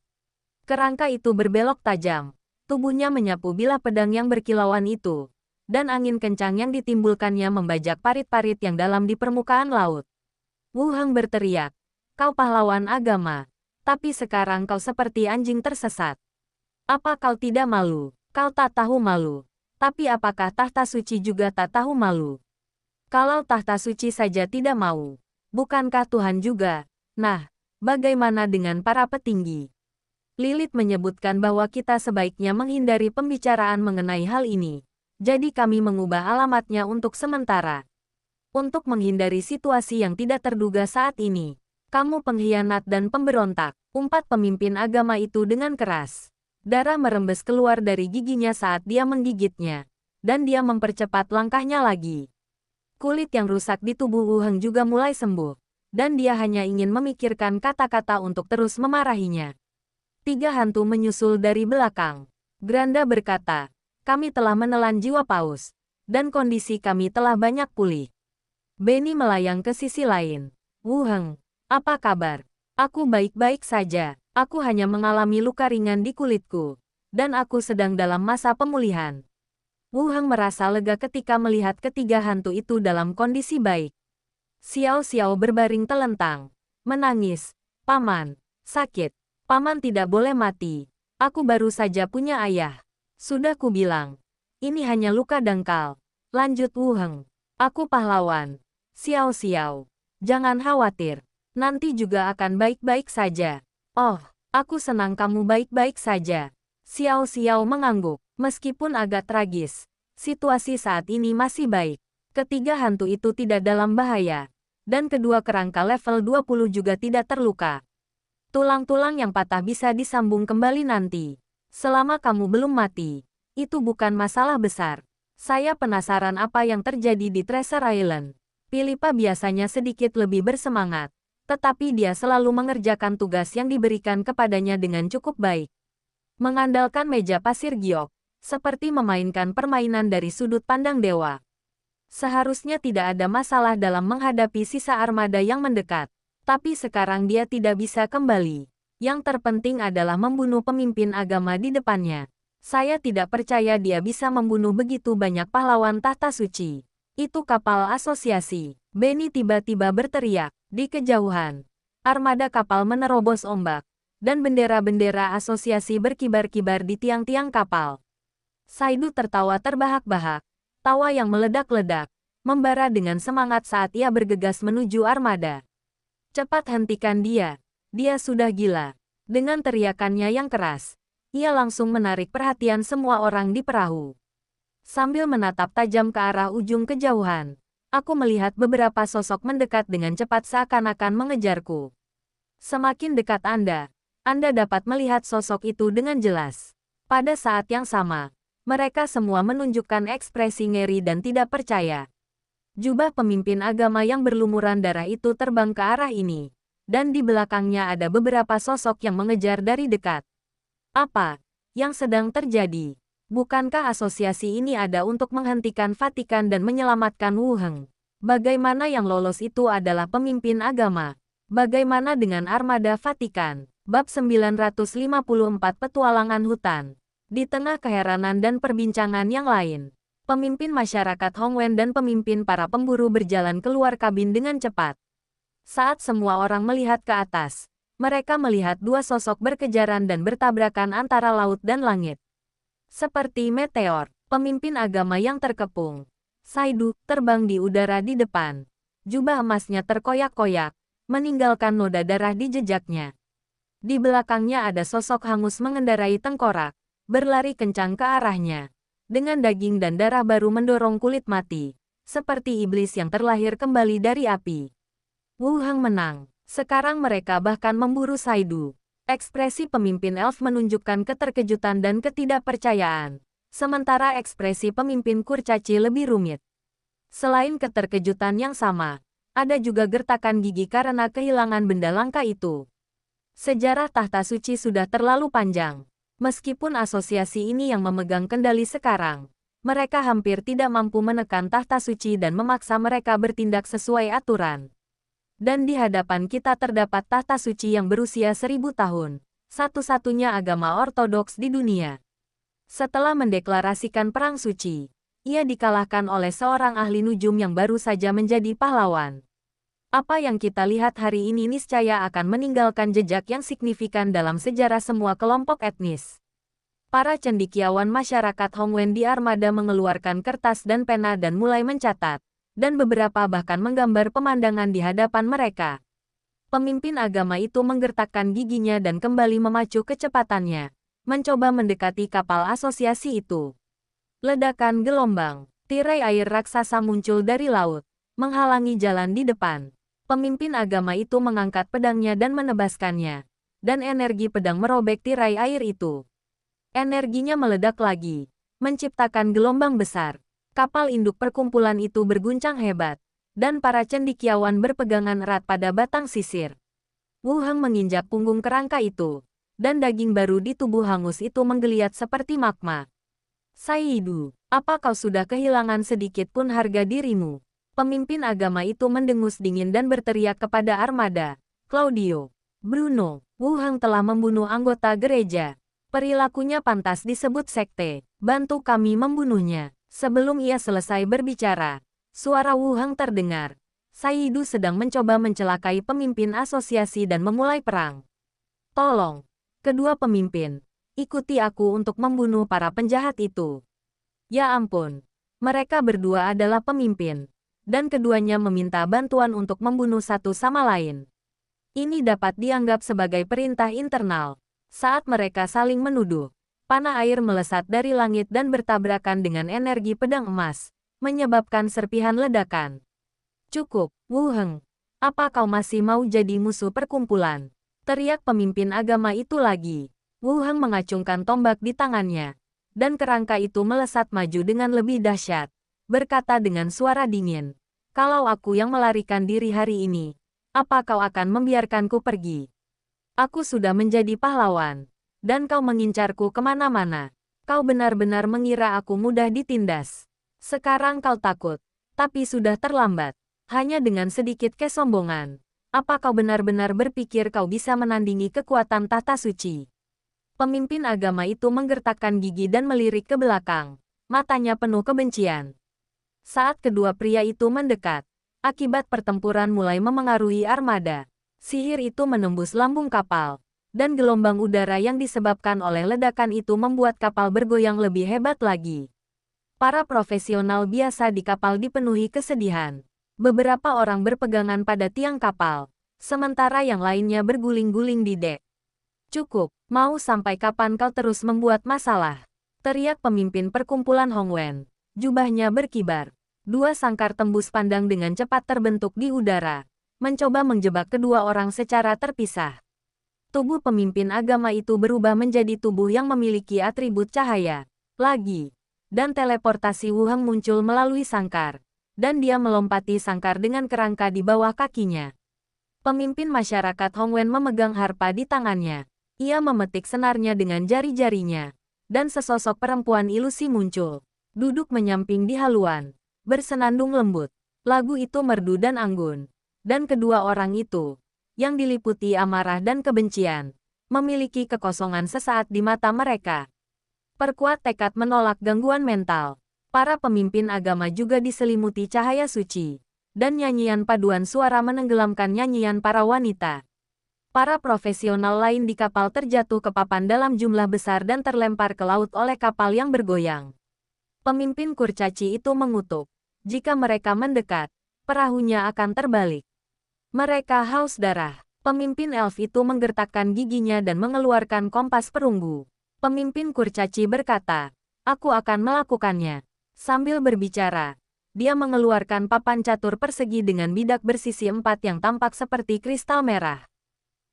Kerangka itu berbelok tajam, tubuhnya menyapu bilah pedang yang berkilauan itu, dan angin kencang yang ditimbulkannya membajak parit-parit yang dalam di permukaan laut. Wu Heng berteriak, kau pahlawan agama, tapi sekarang kau seperti anjing tersesat. Apa kau tidak malu? Kau tak tahu malu. Tapi apakah tahta suci juga tak tahu malu? Kalau tahta suci saja tidak mau, bukankah Tuhan juga? Nah, bagaimana dengan para petinggi? Lilith menyebutkan bahwa kita sebaiknya menghindari pembicaraan mengenai hal ini. Jadi kami mengubah alamatnya untuk sementara. Untuk menghindari situasi yang tidak terduga saat ini. Kamu pengkhianat dan pemberontak, umpat pemimpin agama itu dengan keras. Darah merembes keluar dari giginya saat dia menggigitnya. Dan dia mempercepat langkahnya lagi. Kulit yang rusak di tubuh Wu Heng juga mulai sembuh. Dan dia hanya ingin memikirkan kata-kata untuk terus memarahinya. Tiga hantu menyusul dari belakang. Granda berkata, kami telah menelan jiwa paus. Dan kondisi kami telah banyak pulih. Benny melayang ke sisi lain. Wu Heng, apa kabar? Aku baik-baik saja. Aku hanya mengalami luka ringan di kulitku. Dan aku sedang dalam masa pemulihan. Wu Heng merasa lega ketika melihat ketiga hantu itu dalam kondisi baik. Xiao Xiao berbaring telentang. Menangis. Paman, sakit. Paman tidak boleh mati. Aku baru saja punya ayah. Sudah kubilang. Ini hanya luka dangkal. Lanjut Wu Heng. Aku pahlawan. Xiao Xiao. Jangan khawatir. Nanti juga akan baik-baik saja. Oh, aku senang kamu baik-baik saja. Xiao Xiao mengangguk. Meskipun agak tragis, situasi saat ini masih baik. Ketiga hantu itu tidak dalam bahaya. Dan kedua kerangka level 20 juga tidak terluka. Tulang-tulang yang patah bisa disambung kembali nanti. Selama kamu belum mati, itu bukan masalah besar. Saya penasaran apa yang terjadi di Treasure Island. Philippa biasanya sedikit lebih bersemangat, tetapi dia selalu mengerjakan tugas yang diberikan kepadanya dengan cukup baik. Mengandalkan meja pasir giok, seperti memainkan permainan dari sudut pandang dewa. Seharusnya tidak ada masalah dalam menghadapi sisa armada yang mendekat. Tapi sekarang dia tidak bisa kembali. Yang terpenting adalah membunuh pemimpin agama di depannya. Saya tidak percaya dia bisa membunuh begitu banyak pahlawan tahta suci. Itu kapal asosiasi. Benny tiba-tiba berteriak. Di kejauhan, armada kapal menerobos ombak. Dan bendera-bendera asosiasi berkibar-kibar di tiang-tiang kapal. Saidu tertawa terbahak-bahak, tawa yang meledak-ledak, membara dengan semangat saat ia bergegas menuju armada. Cepat hentikan dia, dia sudah gila. Dengan teriakannya yang keras, ia langsung menarik perhatian semua orang di perahu. Sambil menatap tajam ke arah ujung kejauhan, aku melihat beberapa sosok mendekat dengan cepat seakan-akan mengejarku. Semakin dekat Anda dapat melihat sosok itu dengan jelas. Pada saat yang sama, mereka semua menunjukkan ekspresi ngeri dan tidak percaya. Jubah pemimpin agama yang berlumuran darah itu terbang ke arah ini, dan di belakangnya ada beberapa sosok yang mengejar dari dekat. Apa? yang sedang terjadi? Bukankah asosiasi ini ada untuk menghentikan Vatikan dan menyelamatkan Wu Heng? Bagaimana yang lolos itu adalah pemimpin agama? Bagaimana dengan armada Vatikan? Bab 954 Petualangan Hutan. Di tengah keheranan dan perbincangan yang lain, pemimpin masyarakat Hongwen dan pemimpin para pemburu berjalan keluar kabin dengan cepat. Saat semua orang melihat ke atas, mereka melihat dua sosok berkejaran dan bertabrakan antara laut dan langit. Seperti meteor, pemimpin agama yang terkepung, Saidu, terbang di udara di depan. Jubah emasnya terkoyak-koyak, meninggalkan noda darah di jejaknya. Di belakangnya ada sosok hangus mengendarai tengkorak, berlari kencang ke arahnya. Dengan daging dan darah baru mendorong kulit mati, seperti iblis yang terlahir kembali dari api. Wu Heng menang. Sekarang mereka bahkan memburu Saidu. Ekspresi pemimpin elf menunjukkan keterkejutan dan ketidakpercayaan. Sementara ekspresi pemimpin kurcaci lebih rumit. Selain keterkejutan yang sama, ada juga gertakan gigi karena kehilangan benda langka itu. Sejarah tahta suci sudah terlalu panjang. Meskipun asosiasi ini yang memegang kendali sekarang, mereka hampir tidak mampu menekan tahta suci dan memaksa mereka bertindak sesuai aturan. Dan di hadapan kita terdapat tahta suci yang berusia 1000 tahun, satu-satunya agama ortodoks di dunia. Setelah mendeklarasikan perang suci, ia dikalahkan oleh seorang ahli nujum yang baru saja menjadi pahlawan. Apa yang kita lihat hari ini niscaya akan meninggalkan jejak yang signifikan dalam sejarah semua kelompok etnis. Para cendekiawan masyarakat Hongwen di armada mengeluarkan kertas dan pena dan mulai mencatat, dan beberapa bahkan menggambar pemandangan di hadapan mereka. Pemimpin agama itu menggertakkan giginya dan kembali memacu kecepatannya, mencoba mendekati kapal asosiasi itu. Ledakan gelombang, tirai air raksasa muncul dari laut, menghalangi jalan di depan. Pemimpin agama itu mengangkat pedangnya dan menebaskannya, dan energi pedang merobek tirai air itu. Energinya meledak lagi, menciptakan gelombang besar. Kapal induk perkumpulan itu berguncang hebat, dan para cendekiawan berpegangan erat pada batang sisir. Wu Heng menginjak punggung kerangka itu, dan daging baru di tubuh hangus itu menggeliat seperti magma. Saidu, apa kau sudah kehilangan sedikit pun harga dirimu? Pemimpin agama itu mendengus dingin dan berteriak kepada armada. Claudio, Bruno, Wu Heng telah membunuh anggota gereja. Perilakunya pantas disebut sekte. Bantu kami membunuhnya. Sebelum ia selesai berbicara, suara Wu Heng terdengar. Saidu sedang mencoba mencelakai pemimpin asosiasi dan memulai perang. Tolong, kedua pemimpin, ikuti aku untuk membunuh para penjahat itu. Ya ampun, mereka berdua adalah pemimpin, dan keduanya meminta bantuan untuk membunuh satu sama lain. Ini dapat dianggap sebagai perintah internal. Saat mereka saling menuduh, panah air melesat dari langit dan bertabrakan dengan energi pedang emas, menyebabkan serpihan ledakan. Cukup, Wu Heng. Apa kau masih mau jadi musuh perkumpulan? Teriak pemimpin agama itu lagi. Wu Heng mengacungkan tombak di tangannya, dan kerangka itu melesat maju dengan lebih dahsyat, berkata dengan suara dingin. Kalau aku yang melarikan diri hari ini, apa kau akan membiarkanku pergi? Aku sudah menjadi pahlawan. Dan kau mengincarku kemana-mana. Kau benar-benar mengira aku mudah ditindas. Sekarang kau takut, tapi sudah terlambat. Hanya dengan sedikit kesombongan. Apa kau benar-benar berpikir kau bisa menandingi kekuatan tahta suci? Pemimpin agama itu menggertakkan gigi dan melirik ke belakang. Matanya penuh kebencian. Saat kedua pria itu mendekat, akibat pertempuran mulai memengaruhi armada. Sihir itu menembus lambung kapal. Dan gelombang udara yang disebabkan oleh ledakan itu membuat kapal bergoyang lebih hebat lagi. Para profesional biasa di kapal dipenuhi kesedihan. Beberapa orang berpegangan pada tiang kapal, sementara yang lainnya berguling-guling di dek. Cukup, mau sampai kapan kau terus membuat masalah? Teriak pemimpin perkumpulan Hongwen. Jubahnya berkibar. Dua sangkar tembus pandang dengan cepat terbentuk di udara, mencoba menjebak kedua orang secara terpisah. Tubuh pemimpin agama itu berubah menjadi tubuh yang memiliki atribut cahaya, lagi, dan teleportasi Wu Heng muncul melalui sangkar, dan dia melompati sangkar dengan kerangka di bawah kakinya. Pemimpin masyarakat Hongwen memegang harpa di tangannya. Ia memetik senarnya dengan jari-jarinya, dan sesosok perempuan ilusi muncul. Duduk menyamping di haluan, bersenandung lembut. Lagu itu merdu dan anggun. Dan kedua orang itu, yang diliputi amarah dan kebencian, memiliki kekosongan sesaat di mata mereka. Perkuat tekad menolak gangguan mental. Para pemimpin agama juga diselimuti cahaya suci, dan nyanyian paduan suara menenggelamkan nyanyian para wanita. Para profesional lain di kapal terjatuh ke papan dalam jumlah besar dan terlempar ke laut oleh kapal yang bergoyang. Pemimpin kurcaci itu mengutuk. Jika mereka mendekat, perahunya akan terbalik. Mereka haus darah. Pemimpin elf itu menggertakkan giginya dan mengeluarkan kompas perunggu. Pemimpin kurcaci berkata, "Aku akan melakukannya." Sambil berbicara, dia mengeluarkan papan catur persegi dengan bidak bersisi 4 yang tampak seperti kristal merah.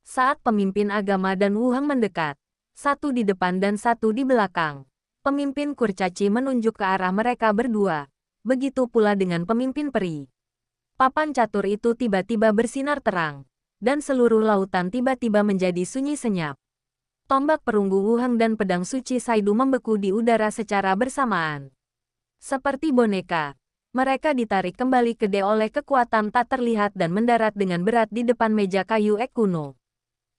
Saat pemimpin agama dan Wuheng mendekat, satu di depan dan satu di belakang, pemimpin kurcaci menunjuk ke arah mereka berdua. Begitu pula dengan pemimpin peri. Papan catur itu tiba-tiba bersinar terang, dan seluruh lautan tiba-tiba menjadi sunyi senyap. Tombak perunggu Wuheng dan pedang suci Saidu membeku di udara secara bersamaan. Seperti boneka, mereka ditarik kembali ke De oleh kekuatan tak terlihat dan mendarat dengan berat di depan meja kayu ek kuno.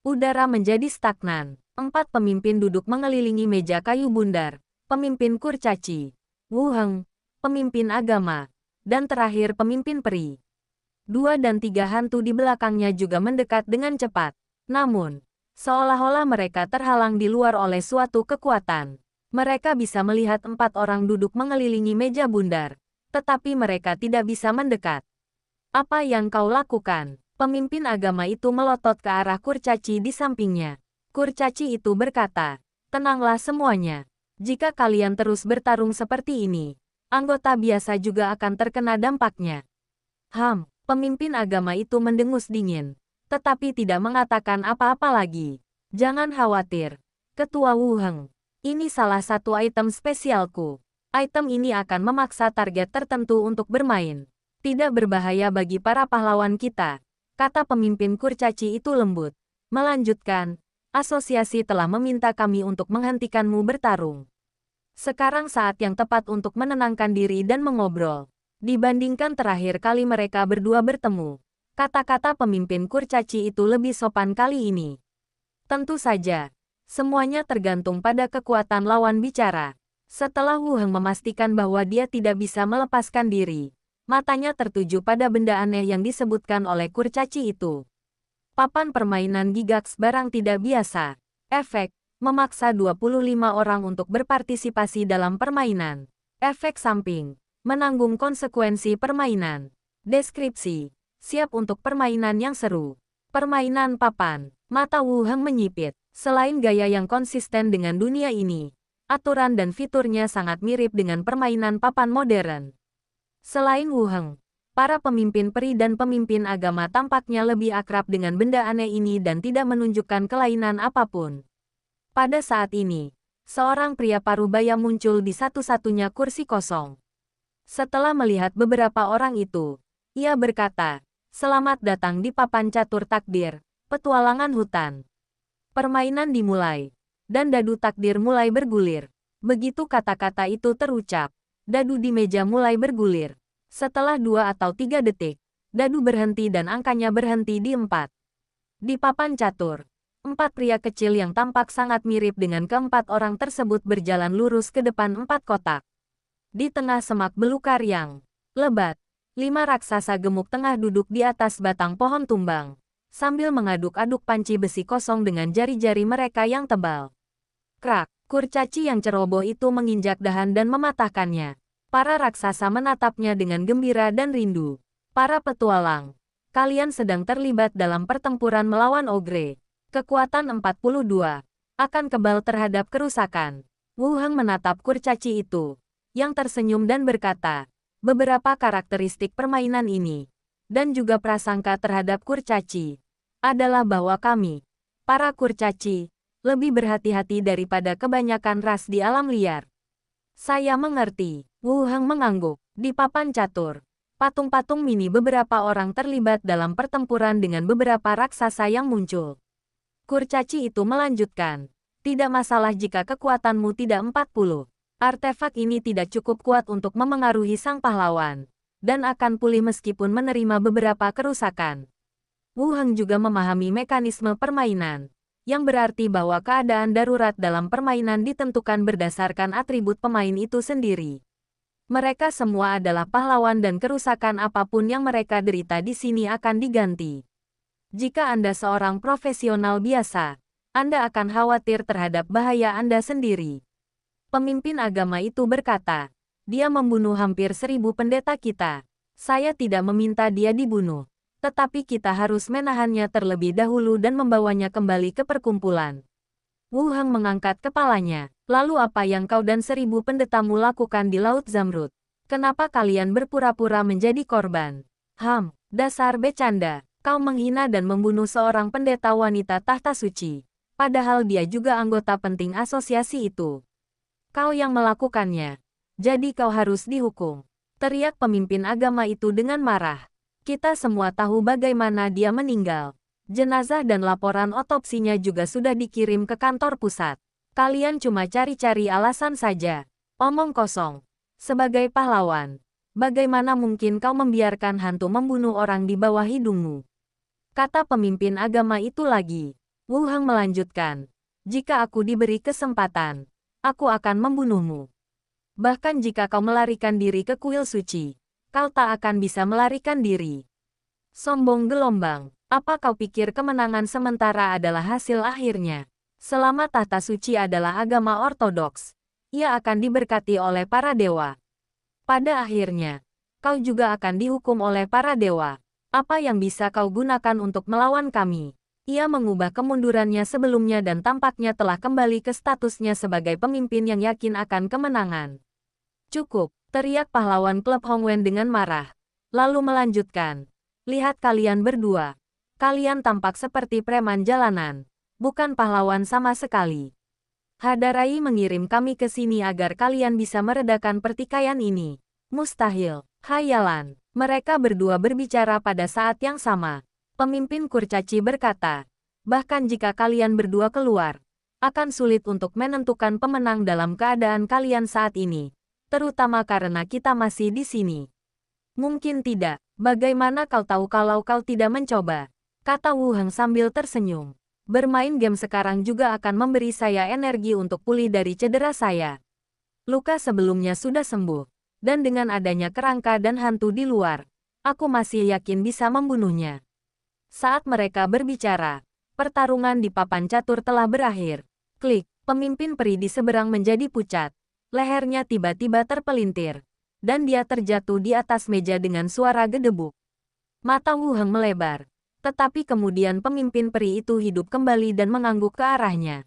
Udara menjadi stagnan. 4 pemimpin duduk mengelilingi meja kayu bundar. Pemimpin kurcaci, Wuheng, pemimpin agama, dan terakhir pemimpin peri. 2 dan 3 hantu di belakangnya juga mendekat dengan cepat. Namun, seolah-olah mereka terhalang di luar oleh suatu kekuatan. Mereka bisa melihat 4 orang duduk mengelilingi meja bundar, tetapi mereka tidak bisa mendekat. "Apa yang kau lakukan?" Pemimpin agama itu melotot ke arah kurcaci di sampingnya. Kurcaci itu berkata, "Tenanglah semuanya. Jika kalian terus bertarung seperti ini, anggota biasa juga akan terkena dampaknya." Pemimpin agama itu mendengus dingin, tetapi tidak mengatakan apa-apa lagi. "Jangan khawatir, Ketua Wuheng. Ini salah satu item spesialku. Item ini akan memaksa target tertentu untuk bermain. Tidak berbahaya bagi para pahlawan kita," kata pemimpin kurcaci itu lembut. Melanjutkan, "Asosiasi telah meminta kami untuk menghentikanmu bertarung. Sekarang saat yang tepat untuk menenangkan diri dan mengobrol. Dibandingkan terakhir kali mereka berdua bertemu, kata-kata pemimpin kurcaci itu lebih sopan kali ini. Tentu saja, semuanya tergantung pada kekuatan lawan bicara." Setelah Wuheng memastikan bahwa dia tidak bisa melepaskan diri, matanya tertuju pada benda aneh yang disebutkan oleh kurcaci itu. Papan permainan Gigax barang tidak biasa. Efek, memaksa 25 orang untuk berpartisipasi dalam permainan. Efek samping, menanggung konsekuensi permainan. Deskripsi, siap untuk permainan yang seru. Permainan papan, mata Wuheng menyipit. Selain gaya yang konsisten dengan dunia ini, aturan dan fiturnya sangat mirip dengan permainan papan modern. Selain Wuheng, para pemimpin peri dan pemimpin agama tampaknya lebih akrab dengan benda aneh ini dan tidak menunjukkan kelainan apapun. Pada saat ini, seorang pria parubaya muncul di satu-satunya kursi kosong. Setelah melihat beberapa orang itu, ia berkata, "Selamat datang di papan catur takdir, petualangan hutan." Permainan dimulai, dan dadu takdir mulai bergulir. Begitu kata-kata itu terucap, dadu di meja mulai bergulir. Setelah 2 atau 3 detik, dadu berhenti dan angkanya berhenti di 4. Di papan catur, 4 pria kecil yang tampak sangat mirip dengan keempat orang tersebut berjalan lurus ke depan 4 kotak. Di tengah semak belukar yang lebat, 5 raksasa gemuk tengah duduk di atas batang pohon tumbang, sambil mengaduk-aduk panci besi kosong dengan jari-jari mereka yang tebal. Krak, kurcaci yang ceroboh itu menginjak dahan dan mematahkannya. Para raksasa menatapnya dengan gembira dan rindu. "Para petualang, kalian sedang terlibat dalam pertempuran melawan ogre. Kekuatan 42 akan kebal terhadap kerusakan." Wuheng menatap kurcaci itu, yang tersenyum dan berkata, "Beberapa karakteristik permainan ini, dan juga prasangka terhadap kurcaci, adalah bahwa kami, para kurcaci, lebih berhati-hati daripada kebanyakan ras di alam liar." "Saya mengerti." Wuheng mengangguk. Di papan catur, patung-patung mini beberapa orang terlibat dalam pertempuran dengan beberapa raksasa yang muncul. Kurcaci itu melanjutkan, Tidak masalah jika kekuatanmu tidak 40. Artefak ini tidak cukup kuat untuk memengaruhi sang pahlawan, dan akan pulih meskipun menerima beberapa kerusakan. Wu Heng juga memahami mekanisme permainan, yang berarti bahwa keadaan darurat dalam permainan ditentukan berdasarkan atribut pemain itu sendiri. Mereka semua adalah pahlawan dan kerusakan apapun yang mereka derita di sini akan diganti. Jika Anda seorang profesional biasa, Anda akan khawatir terhadap bahaya Anda sendiri. Pemimpin agama itu berkata, dia membunuh hampir 1000 pendeta kita. Saya tidak meminta dia dibunuh, tetapi kita harus menahannya terlebih dahulu dan membawanya kembali ke perkumpulan. Wu Heng mengangkat kepalanya. Lalu apa yang kau dan 1000 pendetamu lakukan di Laut Zamrud? Kenapa kalian berpura-pura menjadi korban? Dasar becanda. Kau menghina dan membunuh seorang pendeta wanita tahta suci. Padahal dia juga anggota penting asosiasi itu. Kau yang melakukannya. Jadi kau harus dihukum. Teriak pemimpin agama itu dengan marah. Kita semua tahu bagaimana dia meninggal. Jenazah dan laporan otopsinya juga sudah dikirim ke kantor pusat. Kalian cuma cari-cari alasan saja. Omong kosong. Sebagai pahlawan, bagaimana mungkin kau membiarkan hantu membunuh orang di bawah hidungmu? Kata pemimpin agama itu lagi. Wu Heng melanjutkan. Jika aku diberi kesempatan, aku akan membunuhmu. Bahkan jika kau melarikan diri ke kuil suci, kau tak akan bisa melarikan diri. Sombong gelombang. Apa kau pikir kemenangan sementara adalah hasil akhirnya? Selama tahta suci adalah agama ortodoks, ia akan diberkati oleh para dewa. Pada akhirnya, kau juga akan dihukum oleh para dewa. Apa yang bisa kau gunakan untuk melawan kami? Ia mengubah kemundurannya sebelumnya dan tampaknya telah kembali ke statusnya sebagai pemimpin yang yakin akan kemenangan. Cukup, teriak pahlawan klub Hongwen dengan marah. Lalu melanjutkan. Lihat kalian berdua. Kalian tampak seperti preman jalanan. Bukan pahlawan sama sekali. Hadarai mengirim kami ke sini agar kalian bisa meredakan pertikaian ini. Mustahil. Khayalan. Mereka berdua berbicara pada saat yang sama. Pemimpin kurcaci berkata, bahkan jika kalian berdua keluar, akan sulit untuk menentukan pemenang dalam keadaan kalian saat ini. Terutama karena kita masih di sini. Mungkin tidak. Bagaimana kau tahu kalau kau tidak mencoba? Kata Wu Heng sambil tersenyum. Bermain game sekarang juga akan memberi saya energi untuk pulih dari cedera saya. Luka sebelumnya sudah sembuh. Dan dengan adanya kerangka dan hantu di luar, aku masih yakin bisa membunuhnya. Saat mereka berbicara, pertarungan di papan catur telah berakhir. Klik, pemimpin peri di seberang menjadi pucat. Lehernya tiba-tiba terpelintir. Dan dia terjatuh di atas meja dengan suara gedebuk. Mata Wu Heng melebar. Tetapi kemudian pemimpin peri itu hidup kembali dan mengangguk ke arahnya.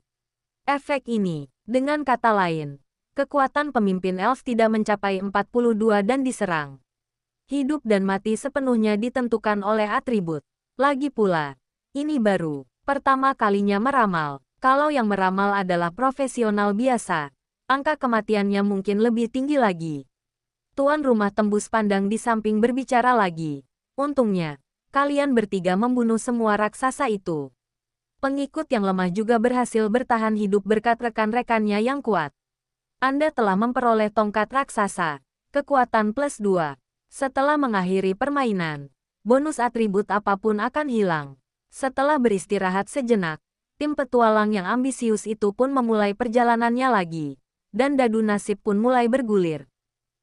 Efek ini, dengan kata lain, kekuatan pemimpin elf tidak mencapai 42 dan diserang. Hidup dan mati sepenuhnya ditentukan oleh atribut. Lagi pula, ini baru pertama kalinya meramal. Kalau yang meramal adalah profesional biasa, angka kematiannya mungkin lebih tinggi lagi. Tuan rumah tembus pandang di samping berbicara lagi. Untungnya, kalian bertiga membunuh semua raksasa itu. Pengikut yang lemah juga berhasil bertahan hidup berkat rekan-rekannya yang kuat. Anda telah memperoleh tongkat raksasa, kekuatan +2. Setelah mengakhiri permainan, bonus atribut apapun akan hilang. Setelah beristirahat sejenak, tim petualang yang ambisius itu pun memulai perjalanannya lagi. Dan dadu nasib pun mulai bergulir.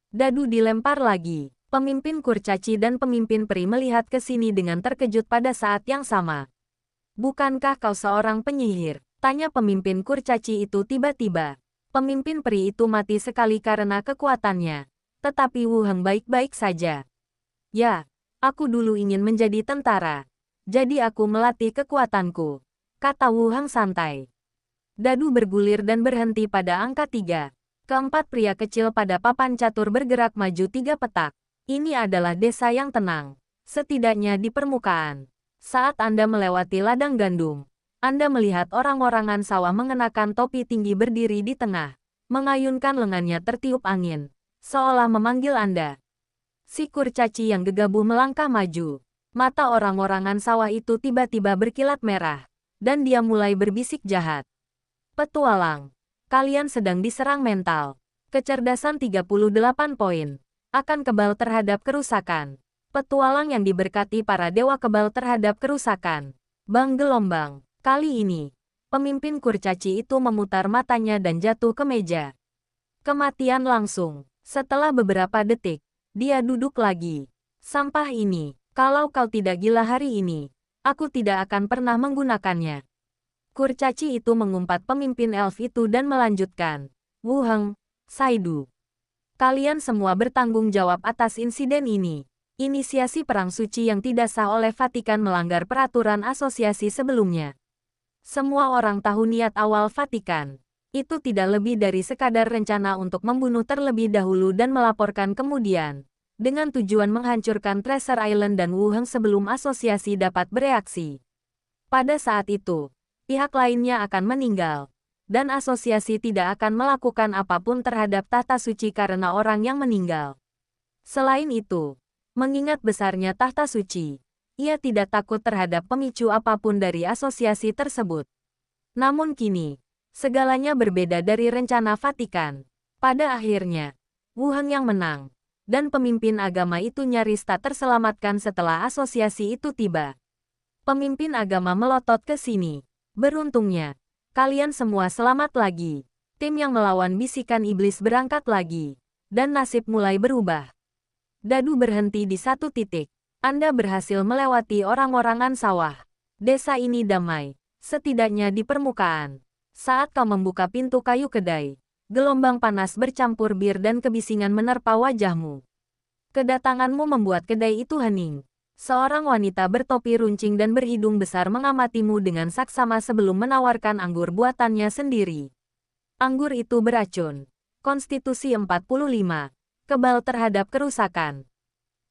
Dadu dilempar lagi. Pemimpin kurcaci dan pemimpin peri melihat ke sini dengan terkejut pada saat yang sama. Bukankah kau seorang penyihir? Tanya pemimpin kurcaci itu tiba-tiba. Pemimpin peri itu mati sekali karena kekuatannya. Tetapi Wu Heng baik-baik saja. Ya, aku dulu ingin menjadi tentara. Jadi aku melatih kekuatanku. Kata Wu Heng santai. Dadu bergulir dan berhenti pada angka 3. Keempat pria kecil pada papan catur bergerak maju 3 petak. Ini adalah desa yang tenang. Setidaknya di permukaan. Saat Anda melewati ladang gandum, Anda melihat orang-orangan sawah mengenakan topi tinggi berdiri di tengah. Mengayunkan lengannya tertiup angin. Seolah memanggil Anda. Si kurcaci yang gegabah melangkah maju. Mata orang-orangan sawah itu tiba-tiba berkilat merah. Dan dia mulai berbisik jahat. Petualang. Kalian sedang diserang mental. Kecerdasan 38 poin. Akan kebal terhadap kerusakan. Petualang yang diberkati para dewa kebal terhadap kerusakan. Bang gelombang. Kali ini, pemimpin kurcaci itu memutar matanya dan jatuh ke meja. Kematian langsung. Setelah beberapa detik, dia duduk lagi. Sampah ini, kalau kau tidak gila hari ini, aku tidak akan pernah menggunakannya. Kurcaci itu mengumpat pemimpin elf itu dan melanjutkan. Wu Heng, Saidu. Kalian semua bertanggung jawab atas insiden ini. Inisiasi perang suci yang tidak sah oleh Vatikan melanggar peraturan asosiasi sebelumnya. Semua orang tahu niat awal Vatikan. Itu tidak lebih dari sekadar rencana untuk membunuh terlebih dahulu dan melaporkan kemudian. Dengan tujuan menghancurkan Treasure Island dan Wu Heng sebelum asosiasi dapat bereaksi. Pada saat itu, pihak lainnya akan meninggal. Dan asosiasi tidak akan melakukan apapun terhadap tahta suci karena orang yang meninggal. Selain itu, mengingat besarnya tahta suci, ia tidak takut terhadap pemicu apapun dari asosiasi tersebut. Namun kini, segalanya berbeda dari rencana Vatikan. Pada akhirnya, Wu Heng yang menang, dan pemimpin agama itu nyaris tak terselamatkan setelah asosiasi itu tiba. Pemimpin agama melotot ke sini. Beruntungnya, kalian semua selamat lagi. Tim yang melawan bisikan iblis berangkat lagi. Dan nasib mulai berubah. Dadu berhenti di satu titik. Anda berhasil melewati orang-orangan sawah. Desa ini damai, setidaknya di permukaan. Saat kau membuka pintu kayu kedai, gelombang panas bercampur bir dan kebisingan menerpa wajahmu. Kedatanganmu membuat kedai itu hening. Seorang wanita bertopi runcing dan berhidung besar mengamatimu dengan saksama sebelum menawarkan anggur buatannya sendiri. Anggur itu beracun. Konstitusi 45. Kebal terhadap kerusakan.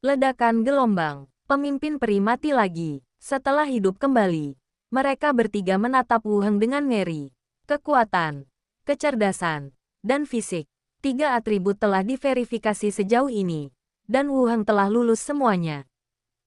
Ledakan gelombang. Pemimpin peri mati lagi. Setelah hidup kembali, mereka bertiga menatap Wu Heng dengan ngeri. Kekuatan, kecerdasan, dan fisik. 3 atribut telah diverifikasi sejauh ini. Dan Wu Heng telah lulus semuanya.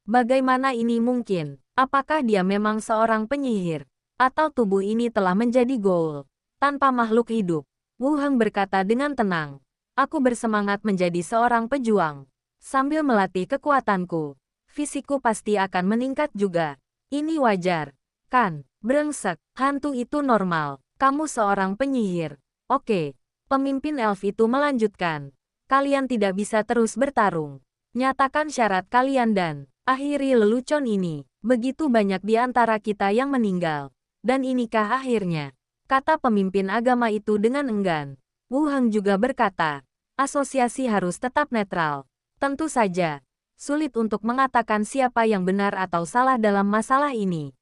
Bagaimana ini mungkin? Apakah dia memang seorang penyihir? Atau tubuh ini telah menjadi goul? Tanpa makhluk hidup. Wu Heng berkata dengan tenang. Aku bersemangat menjadi seorang pejuang. Sambil melatih kekuatanku, fisikku pasti akan meningkat juga. Ini wajar, kan? Brengsek, hantu itu normal. Kamu seorang penyihir. Oke. Pemimpin elf itu melanjutkan. Kalian tidak bisa terus bertarung. Nyatakan syarat kalian dan akhiri lelucon ini. Begitu banyak di antara kita yang meninggal. Dan inikah akhirnya? Kata pemimpin agama itu dengan enggan. Wu Heng juga berkata, asosiasi harus tetap netral. Tentu saja, sulit untuk mengatakan siapa yang benar atau salah dalam masalah ini.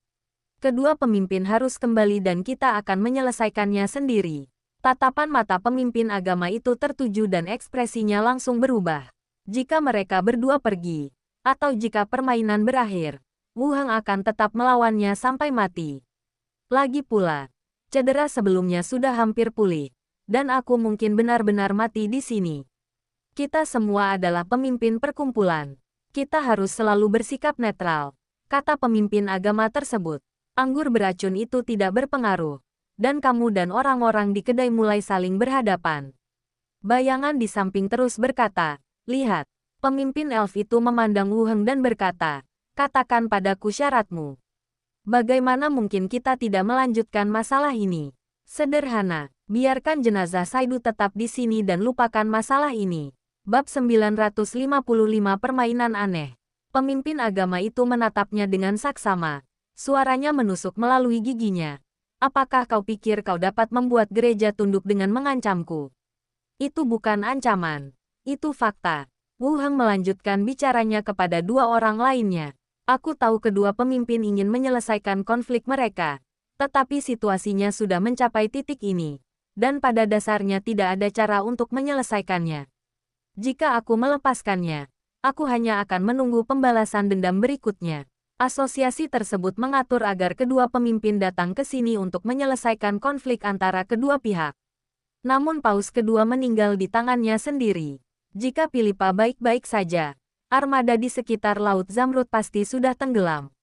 Kedua pemimpin harus kembali dan kita akan menyelesaikannya sendiri. Tatapan mata pemimpin agama itu tertuju dan ekspresinya langsung berubah. Jika mereka berdua pergi, atau jika permainan berakhir, Wu Heng akan tetap melawannya sampai mati. Lagi pula, cedera sebelumnya sudah hampir pulih, dan aku mungkin benar-benar mati di sini. Kita semua adalah pemimpin perkumpulan. Kita harus selalu bersikap netral, kata pemimpin agama tersebut. Anggur beracun itu tidak berpengaruh, dan kamu dan orang-orang di kedai mulai saling berhadapan. Bayangan di samping terus berkata, lihat. Pemimpin elf itu memandang Wu Heng dan berkata, katakan padaku syaratmu. Bagaimana mungkin kita tidak melanjutkan masalah ini? Sederhana, biarkan jenazah Saidu tetap di sini dan lupakan masalah ini. Bab 955 Permainan Aneh. Pemimpin agama itu menatapnya dengan saksama. Suaranya menusuk melalui giginya. Apakah kau pikir kau dapat membuat gereja tunduk dengan mengancamku? Itu bukan ancaman. Itu fakta. Wu Heng melanjutkan bicaranya kepada dua orang lainnya. Aku tahu kedua pemimpin ingin menyelesaikan konflik mereka. Tetapi situasinya sudah mencapai titik ini. Dan pada dasarnya tidak ada cara untuk menyelesaikannya. Jika aku melepaskannya, aku hanya akan menunggu pembalasan dendam berikutnya. Asosiasi tersebut mengatur agar kedua pemimpin datang ke sini untuk menyelesaikan konflik antara kedua pihak. Namun paus kedua meninggal di tangannya sendiri. Jika Philippa baik-baik saja, armada di sekitar Laut Zamrud pasti sudah tenggelam.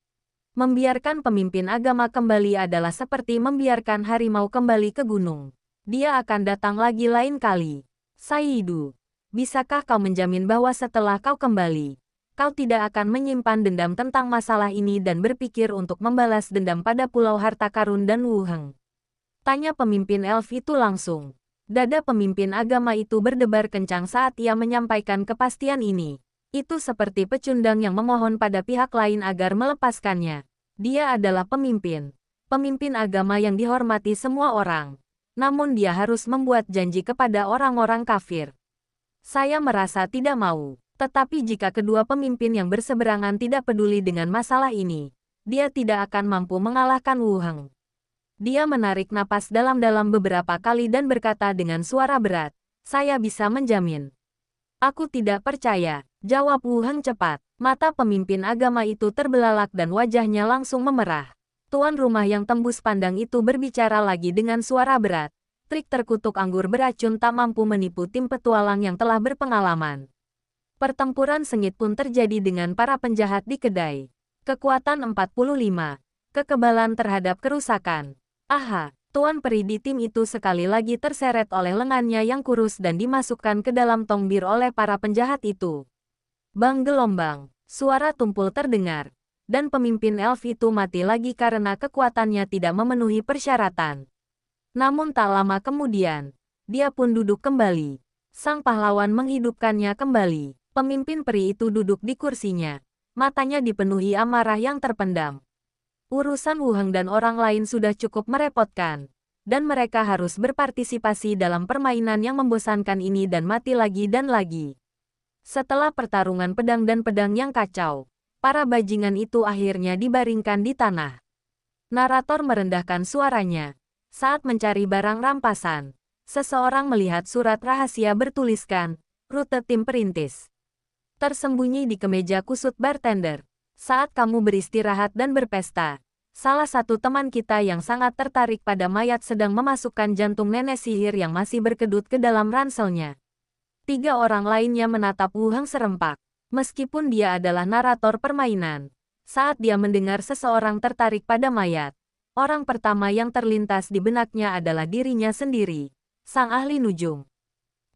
Membiarkan pemimpin agama kembali adalah seperti membiarkan harimau kembali ke gunung. Dia akan datang lagi lain kali. Saidu, bisakah kau menjamin bahwa setelah kau kembali, kau tidak akan menyimpan dendam tentang masalah ini dan berpikir untuk membalas dendam pada Pulau Harta Karun dan Wu Heng? Tanya pemimpin elf itu langsung. Dada pemimpin agama itu berdebar kencang saat ia menyampaikan kepastian ini. Itu seperti pecundang yang memohon pada pihak lain agar melepaskannya. Dia adalah pemimpin. Pemimpin agama yang dihormati semua orang. Namun dia harus membuat janji kepada orang-orang kafir. Saya merasa tidak mau. Tetapi jika kedua pemimpin yang berseberangan tidak peduli dengan masalah ini, dia tidak akan mampu mengalahkan Wu Heng. Dia menarik napas dalam-dalam beberapa kali dan berkata dengan suara berat, "Saya bisa menjamin." "Aku tidak percaya," jawab Wu Heng cepat. Mata pemimpin agama itu terbelalak dan wajahnya langsung memerah. Tuan rumah yang tembus pandang itu berbicara lagi dengan suara berat. Trik terkutuk anggur beracun tak mampu menipu tim petualang yang telah berpengalaman. Pertempuran sengit pun terjadi dengan para penjahat di kedai. Kekuatan 45. Kekebalan terhadap kerusakan. Aha, Tuan Peri di tim itu sekali lagi terseret oleh lengannya yang kurus dan dimasukkan ke dalam tong bir oleh para penjahat itu. Bang gelombang, suara tumpul terdengar, dan pemimpin elf itu mati lagi karena kekuatannya tidak memenuhi persyaratan. Namun tak lama kemudian, dia pun duduk kembali. Sang pahlawan menghidupkannya kembali. Pemimpin peri itu duduk di kursinya. Matanya dipenuhi amarah yang terpendam. Urusan Wu Heng dan orang lain sudah cukup merepotkan. Dan mereka harus berpartisipasi dalam permainan yang membosankan ini dan mati lagi dan lagi. Setelah pertarungan pedang dan pedang yang kacau, para bajingan itu akhirnya dibaringkan di tanah. Narator merendahkan suaranya. Saat mencari barang rampasan, seseorang melihat surat rahasia bertuliskan, "Rute tim perintis." Tersembunyi di kemeja kusut bartender. Saat kamu beristirahat dan berpesta, salah satu teman kita yang sangat tertarik pada mayat sedang memasukkan jantung nenek sihir yang masih berkedut ke dalam ranselnya. 3 orang lainnya menatap Wu Heng serempak. Meskipun dia adalah narator permainan, saat dia mendengar seseorang tertarik pada mayat, orang pertama yang terlintas di benaknya adalah dirinya sendiri, sang ahli nujum.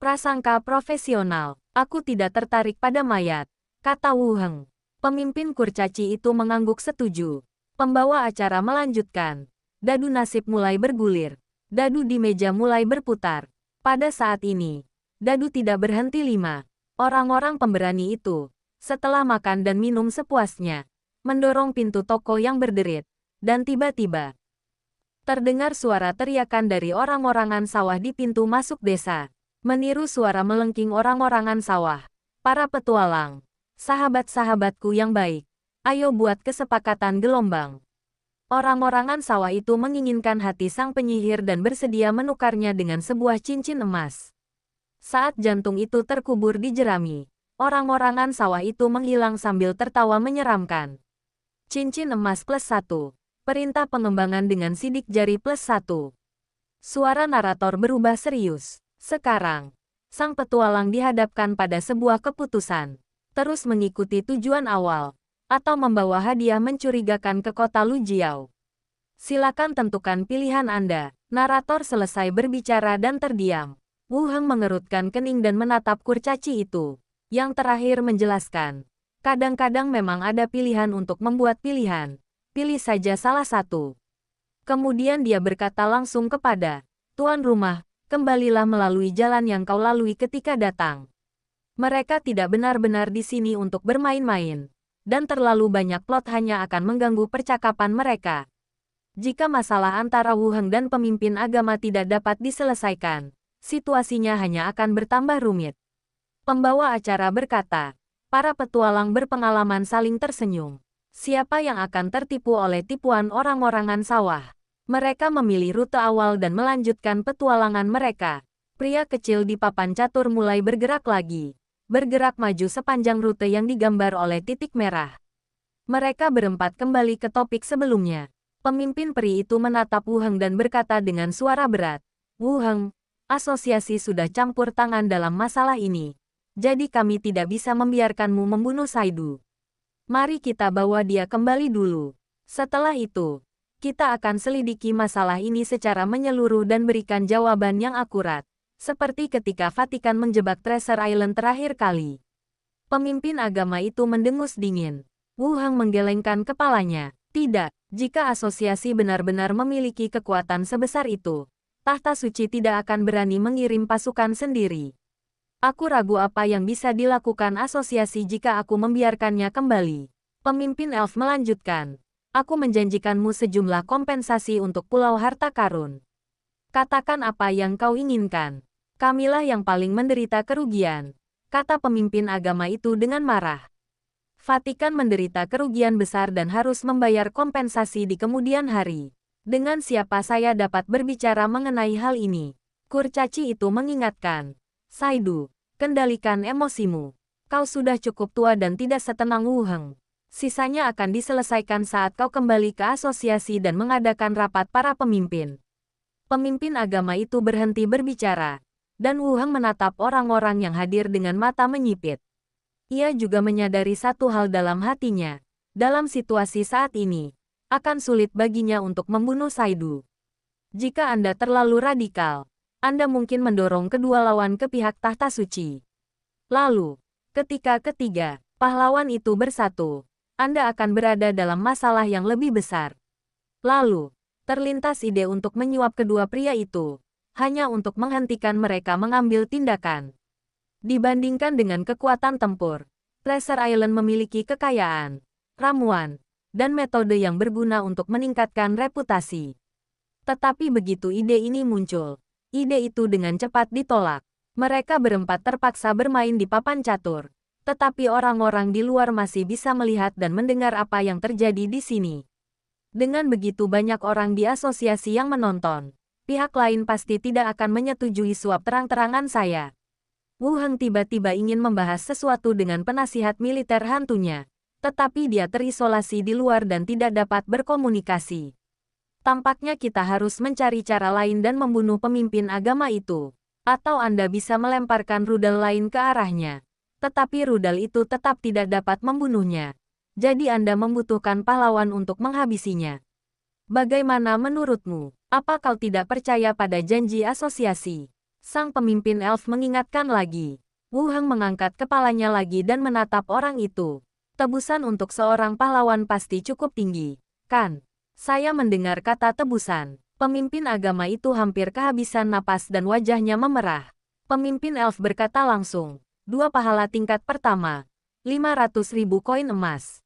"Prasangka profesional, aku tidak tertarik pada mayat," kata Wu Heng. Pemimpin kurcaci itu mengangguk setuju. Pembawa acara melanjutkan. Dadu nasib mulai bergulir. Dadu di meja mulai berputar. Pada saat ini, dadu tidak berhenti 5. Orang-orang pemberani itu, setelah makan dan minum sepuasnya, mendorong pintu toko yang berderit. Dan tiba-tiba, terdengar suara teriakan dari orang-orangan sawah di pintu masuk desa. Meniru suara melengking orang-orangan sawah. "Para petualang, sahabat-sahabatku yang baik, ayo buat kesepakatan gelombang." Orang-orangan sawah itu menginginkan hati sang penyihir dan bersedia menukarnya dengan sebuah cincin emas. Saat jantung itu terkubur di jerami, orang-orangan sawah itu menghilang sambil tertawa menyeramkan. "Cincin emas +1. Perintah pengembangan dengan sidik jari +1. Suara narator berubah serius. Sekarang, sang petualang dihadapkan pada sebuah keputusan. Terus mengikuti tujuan awal, atau membawa hadiah mencurigakan ke kota Lujiao. Silakan tentukan pilihan Anda. Narator selesai berbicara dan terdiam. Wu Heng mengerutkan kening dan menatap kurcaci itu. Yang terakhir menjelaskan, kadang-kadang memang ada pilihan untuk membuat pilihan. Pilih saja salah satu. Kemudian dia berkata langsung kepada tuan rumah, "Kembalilah melalui jalan yang kau lalui ketika datang. Mereka tidak benar-benar di sini untuk bermain-main, dan terlalu banyak plot hanya akan mengganggu percakapan mereka. Jika masalah antara Wu Heng dan pemimpin agama tidak dapat diselesaikan, situasinya hanya akan bertambah rumit." Pembawa acara berkata. Para petualang berpengalaman saling tersenyum. Siapa yang akan tertipu oleh tipuan orang-orangan sawah? Mereka memilih rute awal dan melanjutkan petualangan mereka. Pria kecil di papan catur mulai bergerak lagi. Bergerak maju sepanjang rute yang digambar oleh titik merah. Mereka berempat kembali ke topik sebelumnya. Pemimpin peri itu menatap Wu Heng dan berkata dengan suara berat, "Wu Heng, asosiasi sudah campur tangan dalam masalah ini. Jadi kami tidak bisa membiarkanmu membunuh Saidu. Mari kita bawa dia kembali dulu." Setelah itu, kita akan selidiki masalah ini secara menyeluruh dan berikan jawaban yang akurat. Seperti ketika Vatikan menjebak Treasure Island terakhir kali. Pemimpin agama itu mendengus dingin. Wu Heng menggelengkan kepalanya. Tidak, jika asosiasi benar-benar memiliki kekuatan sebesar itu, Tahta Suci tidak akan berani mengirim pasukan sendiri. Aku ragu apa yang bisa dilakukan asosiasi jika aku membiarkannya kembali. Pemimpin elf melanjutkan. Aku menjanjikanmu sejumlah kompensasi untuk Pulau Harta Karun. Katakan apa yang kau inginkan. Kamilah yang paling menderita kerugian, kata pemimpin agama itu dengan marah. Vatikan menderita kerugian besar dan harus membayar kompensasi di kemudian hari. Dengan siapa saya dapat berbicara mengenai hal ini? Kurcaci itu mengingatkan. Saidu, kendalikan emosimu. Kau sudah cukup tua dan tidak setenang Wu Heng. Sisanya akan diselesaikan saat kau kembali ke asosiasi dan mengadakan rapat para pemimpin. Pemimpin agama itu berhenti berbicara, dan Wu Heng menatap orang-orang yang hadir dengan mata menyipit. Ia juga menyadari satu hal dalam hatinya. Dalam situasi saat ini, akan sulit baginya untuk membunuh Saidu. Jika Anda terlalu radikal, Anda mungkin mendorong kedua lawan ke pihak Tahta Suci. Lalu, ketika ketiga pahlawan itu bersatu, Anda akan berada dalam masalah yang lebih besar. Lalu, terlintas ide untuk menyuap kedua pria itu, hanya untuk menghentikan mereka mengambil tindakan. Dibandingkan dengan kekuatan tempur, Treasure Island memiliki kekayaan, ramuan, dan metode yang berguna untuk meningkatkan reputasi. Tetapi begitu ide ini muncul, ide itu dengan cepat ditolak. Mereka berempat terpaksa bermain di papan catur, tetapi orang-orang di luar masih bisa melihat dan mendengar apa yang terjadi di sini. Dengan begitu banyak orang di asosiasi yang menonton, pihak lain pasti tidak akan menyetujui suap terang-terangan saya. Wu Heng tiba-tiba ingin membahas sesuatu dengan penasihat militer hantunya, tetapi dia terisolasi di luar dan tidak dapat berkomunikasi. Tampaknya kita harus mencari cara lain dan membunuh pemimpin agama itu. Atau Anda bisa melemparkan rudal lain ke arahnya. Tetapi rudal itu tetap tidak dapat membunuhnya. Jadi Anda membutuhkan pahlawan untuk menghabisinya. Bagaimana menurutmu? Apa kau tidak percaya pada janji asosiasi? Sang pemimpin elf mengingatkan lagi. Wu Heng mengangkat kepalanya lagi dan menatap orang itu. Tebusan untuk seorang pahlawan pasti cukup tinggi, kan? Saya mendengar kata tebusan. Pemimpin agama itu hampir kehabisan napas dan wajahnya memerah. Pemimpin elf berkata langsung, 2 pahala tingkat pertama, 500.000 koin emas.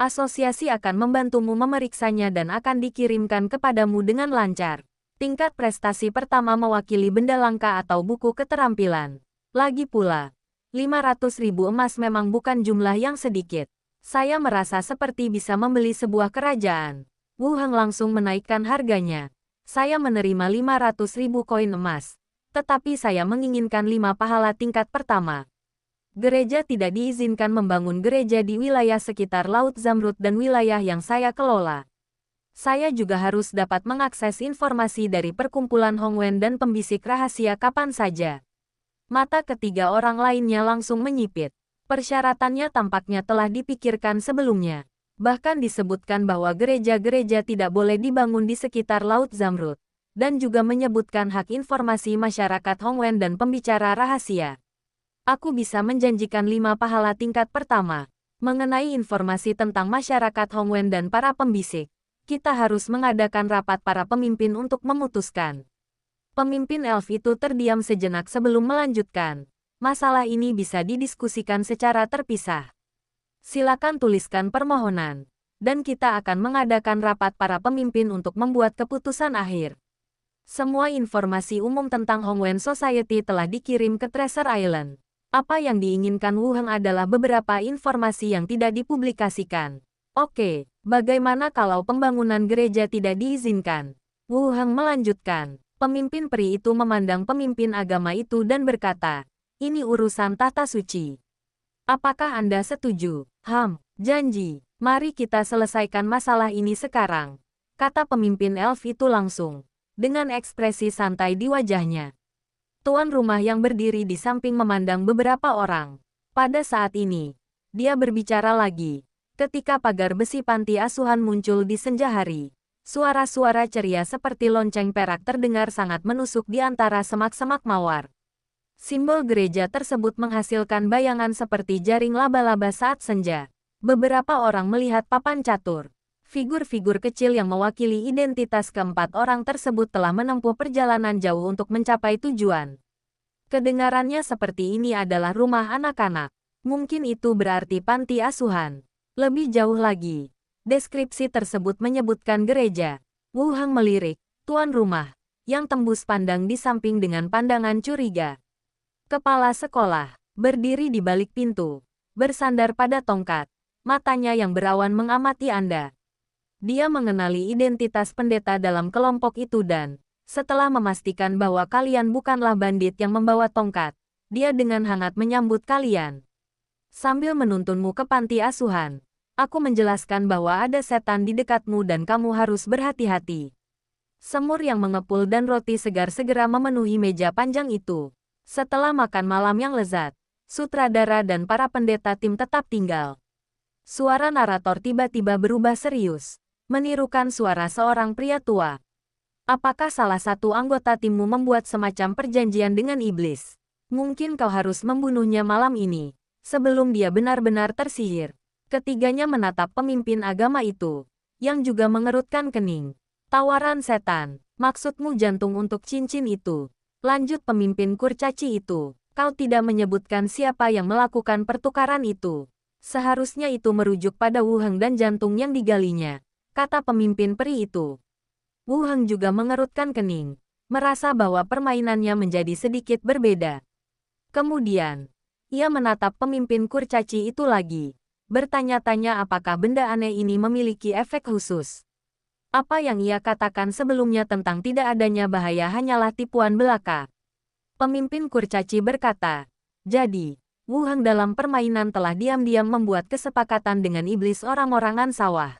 Asosiasi akan membantumu memeriksanya dan akan dikirimkan kepadamu dengan lancar. Tingkat prestasi pertama mewakili benda langka atau buku keterampilan. Lagi pula, 500.000 emas memang bukan jumlah yang sedikit. Saya merasa seperti bisa membeli sebuah kerajaan. Wu Heng langsung menaikkan harganya. Saya menerima 500.000 koin emas, tetapi saya menginginkan 5 pahala tingkat pertama. Gereja tidak diizinkan membangun gereja di wilayah sekitar Laut Zamrud dan wilayah yang saya kelola. Saya juga harus dapat mengakses informasi dari perkumpulan Hongwen dan pembisik rahasia kapan saja. Mata ketiga orang lainnya langsung menyipit. Persyaratannya tampaknya telah dipikirkan sebelumnya. Bahkan disebutkan bahwa gereja-gereja tidak boleh dibangun di sekitar Laut Zamrud, dan juga menyebutkan hak informasi masyarakat Hongwen dan pembicara rahasia. Aku bisa menjanjikan 5 pahala tingkat pertama. Mengenai informasi tentang masyarakat Hongwen dan para pembisik, kita harus mengadakan rapat para pemimpin untuk memutuskan. Pemimpin elf itu terdiam sejenak sebelum melanjutkan. Masalah ini bisa didiskusikan secara terpisah. Silakan tuliskan permohonan, dan kita akan mengadakan rapat para pemimpin untuk membuat keputusan akhir. Semua informasi umum tentang Hongwen Society telah dikirim ke Treasure Island. Apa yang diinginkan Wu Heng adalah beberapa informasi yang tidak dipublikasikan. Oke, bagaimana kalau pembangunan gereja tidak diizinkan? Wu Heng melanjutkan. Pemimpin peri itu memandang pemimpin agama itu dan berkata, ini urusan tahta suci. Apakah Anda setuju? Janji. Mari kita selesaikan masalah ini sekarang, kata pemimpin elf itu langsung, dengan ekspresi santai di wajahnya. Tuan rumah yang berdiri di samping memandang beberapa orang. Pada saat ini, dia berbicara lagi. Ketika pagar besi panti asuhan muncul di senja hari, suara-suara ceria seperti lonceng perak terdengar sangat menusuk di antara semak-semak mawar. Simbol gereja tersebut menghasilkan bayangan seperti jaring laba-laba saat senja. Beberapa orang melihat papan catur. Figur-figur kecil yang mewakili identitas keempat orang tersebut telah menempuh perjalanan jauh untuk mencapai tujuan. Kedengarannya seperti ini adalah rumah anak-anak. Mungkin itu berarti panti asuhan. Lebih jauh lagi, deskripsi tersebut menyebutkan gereja. Wu Heng melirik, tuan rumah, yang tembus pandang di samping dengan pandangan curiga. Kepala sekolah, berdiri di balik pintu, bersandar pada tongkat, matanya yang berawan mengamati Anda. Dia mengenali identitas pendeta dalam kelompok itu dan, setelah memastikan bahwa kalian bukanlah bandit yang membawa tongkat, dia dengan hangat menyambut kalian. Sambil menuntunmu ke panti asuhan, aku menjelaskan bahwa ada setan di dekatmu dan kamu harus berhati-hati. Semur yang mengepul dan roti segar segera memenuhi meja panjang itu. Setelah makan malam yang lezat, sutradara dan para pendeta tim tetap tinggal. Suara narator tiba-tiba berubah serius, menirukan suara seorang pria tua. Apakah salah satu anggota timmu membuat semacam perjanjian dengan iblis? Mungkin kau harus membunuhnya malam ini, sebelum dia benar-benar tersihir. Ketiganya menatap pemimpin agama itu, yang juga mengerutkan kening. Tawaran setan, maksudmu jantung untuk cincin itu. Lanjut pemimpin kurcaci itu, kau tidak menyebutkan siapa yang melakukan pertukaran itu. Seharusnya itu merujuk pada Wu Heng dan jantung yang digalinya, kata pemimpin peri itu. Wu Heng juga mengerutkan kening, merasa bahwa permainannya menjadi sedikit berbeda. Kemudian, ia menatap pemimpin kurcaci itu lagi, bertanya-tanya apakah benda aneh ini memiliki efek khusus. Apa yang ia katakan sebelumnya tentang tidak adanya bahaya hanyalah tipuan belaka. Pemimpin kurcaci berkata, jadi, Wu Heng dalam permainan telah diam-diam membuat kesepakatan dengan iblis orang-orangan sawah.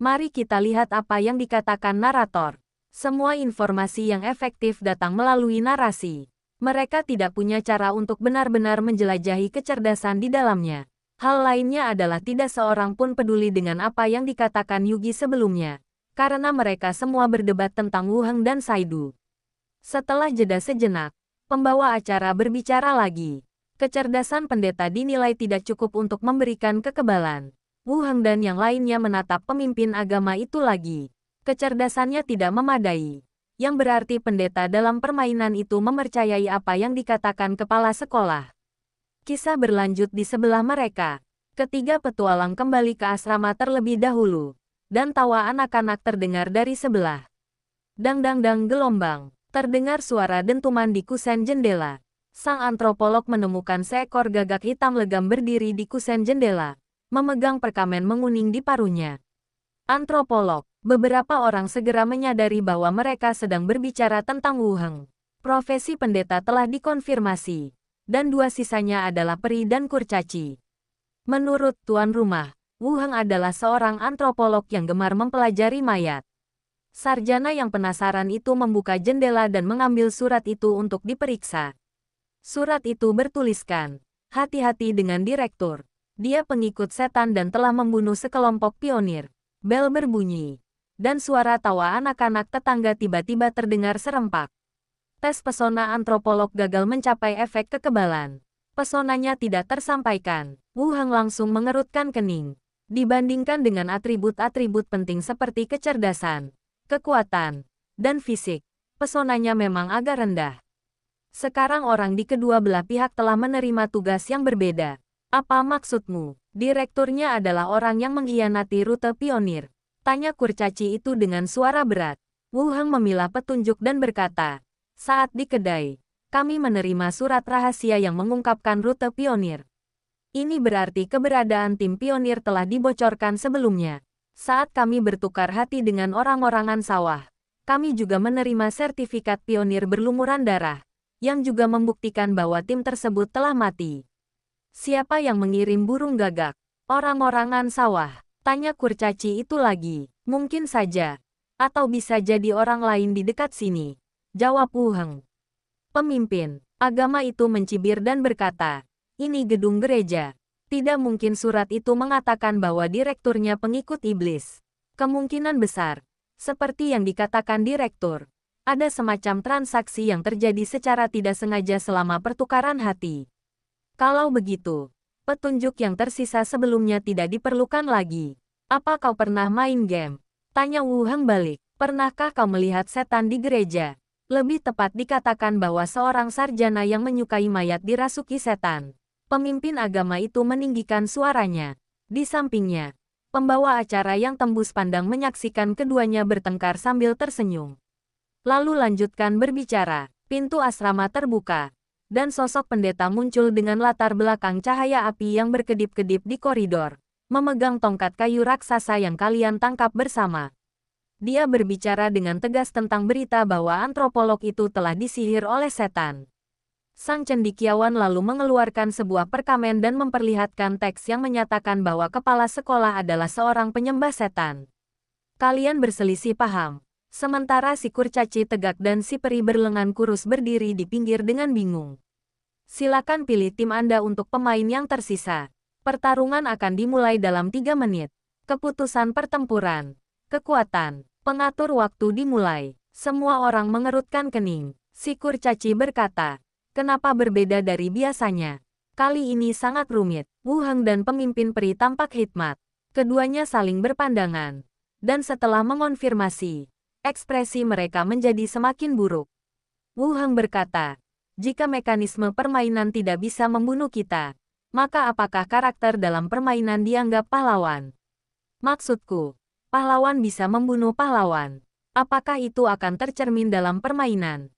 Mari kita lihat apa yang dikatakan narator. Semua informasi yang efektif datang melalui narasi. Mereka tidak punya cara untuk benar-benar menjelajahi kecerdasan di dalamnya. Hal lainnya adalah tidak seorang pun peduli dengan apa yang dikatakan Yugi sebelumnya. Karena mereka semua berdebat tentang Wu Heng dan Saidu. Setelah jeda sejenak, pembawa acara berbicara lagi. Kecerdasan pendeta dinilai tidak cukup untuk memberikan kekebalan. Wu Heng dan yang lainnya menatap pemimpin agama itu lagi. Kecerdasannya tidak memadai. Yang berarti pendeta dalam permainan itu mempercayai apa yang dikatakan kepala sekolah. Kisah berlanjut di sebelah mereka. Ketiga petualang kembali ke asrama terlebih dahulu. Dan tawa anak-anak terdengar dari sebelah. Dang-dang-dang gelombang. Terdengar suara dentuman di kusen jendela. Sang antropolog menemukan seekor gagak hitam legam berdiri di kusen jendela, memegang perkamen menguning di paruhnya. Antropolog, beberapa orang segera menyadari bahwa mereka sedang berbicara tentang Wu Heng. Profesi pendeta telah dikonfirmasi, dan dua sisanya adalah peri dan kurcaci. Menurut tuan rumah, Wu Heng adalah seorang antropolog yang gemar mempelajari mayat. Sarjana yang penasaran itu membuka jendela dan mengambil surat itu untuk diperiksa. Surat itu bertuliskan, hati-hati dengan direktur. Dia pengikut setan dan telah membunuh sekelompok pionir. Bel berbunyi, dan suara tawa anak-anak tetangga tiba-tiba terdengar serempak. Tes pesona antropolog gagal mencapai efek kekebalan. Pesonanya tidak tersampaikan. Wu Heng langsung mengerutkan kening. Dibandingkan dengan atribut-atribut penting seperti kecerdasan, kekuatan, dan fisik, pesonanya memang agak rendah. Sekarang orang di kedua belah pihak telah menerima tugas yang berbeda. Apa maksudmu? Direkturnya adalah orang yang mengkhianati rute pionir. Tanya kurcaci itu dengan suara berat. Wu Heng memilah petunjuk dan berkata, saat di kedai, kami menerima surat rahasia yang mengungkapkan rute pionir. Ini berarti keberadaan tim pionir telah dibocorkan sebelumnya. Saat kami bertukar hati dengan orang-orangan sawah, kami juga menerima sertifikat pionir berlumuran darah, yang juga membuktikan bahwa tim tersebut telah mati. Siapa yang mengirim burung gagak? Orang-orangan sawah. Tanya kurcaci itu lagi. Mungkin saja. Atau bisa jadi orang lain di dekat sini. Jawab Wu Heng. Pemimpin agama itu mencibir dan berkata, ini gedung gereja. Tidak mungkin surat itu mengatakan bahwa direkturnya pengikut iblis. Kemungkinan besar, seperti yang dikatakan direktur, ada semacam transaksi yang terjadi secara tidak sengaja selama pertukaran hati. Kalau begitu, petunjuk yang tersisa sebelumnya tidak diperlukan lagi. Apa kau pernah main game? Tanya Wu Heng balik. Pernahkah kau melihat setan di gereja? Lebih tepat dikatakan bahwa seorang sarjana yang menyukai mayat dirasuki setan. Pemimpin agama itu meninggikan suaranya. Di sampingnya, pembawa acara yang tembus pandang menyaksikan keduanya bertengkar sambil tersenyum. Lalu lanjutkan berbicara. Pintu asrama terbuka, dan sosok pendeta muncul dengan latar belakang cahaya api yang berkedip-kedip di koridor, memegang tongkat kayu raksasa yang kalian tangkap bersama. Dia berbicara dengan tegas tentang berita bahwa antropolog itu telah disihir oleh setan. Sang cendekiawan lalu mengeluarkan sebuah perkamen dan memperlihatkan teks yang menyatakan bahwa kepala sekolah adalah seorang penyembah setan. Kalian berselisih paham. Sementara si kurcaci tegak dan si peri berlengan kurus berdiri di pinggir dengan bingung. Silakan pilih tim Anda untuk pemain yang tersisa. Pertarungan akan dimulai dalam 3 menit. Keputusan pertempuran. Kekuatan. Pengatur waktu dimulai. Semua orang mengerutkan kening. Si kurcaci berkata, kenapa berbeda dari biasanya? Kali ini sangat rumit. Wu Heng dan pemimpin peri tampak hikmat. Keduanya saling berpandangan. Dan setelah mengonfirmasi, ekspresi mereka menjadi semakin buruk. Wu Heng berkata, jika mekanisme permainan tidak bisa membunuh kita, maka apakah karakter dalam permainan dianggap pahlawan? Maksudku, pahlawan bisa membunuh pahlawan. Apakah itu akan tercermin dalam permainan?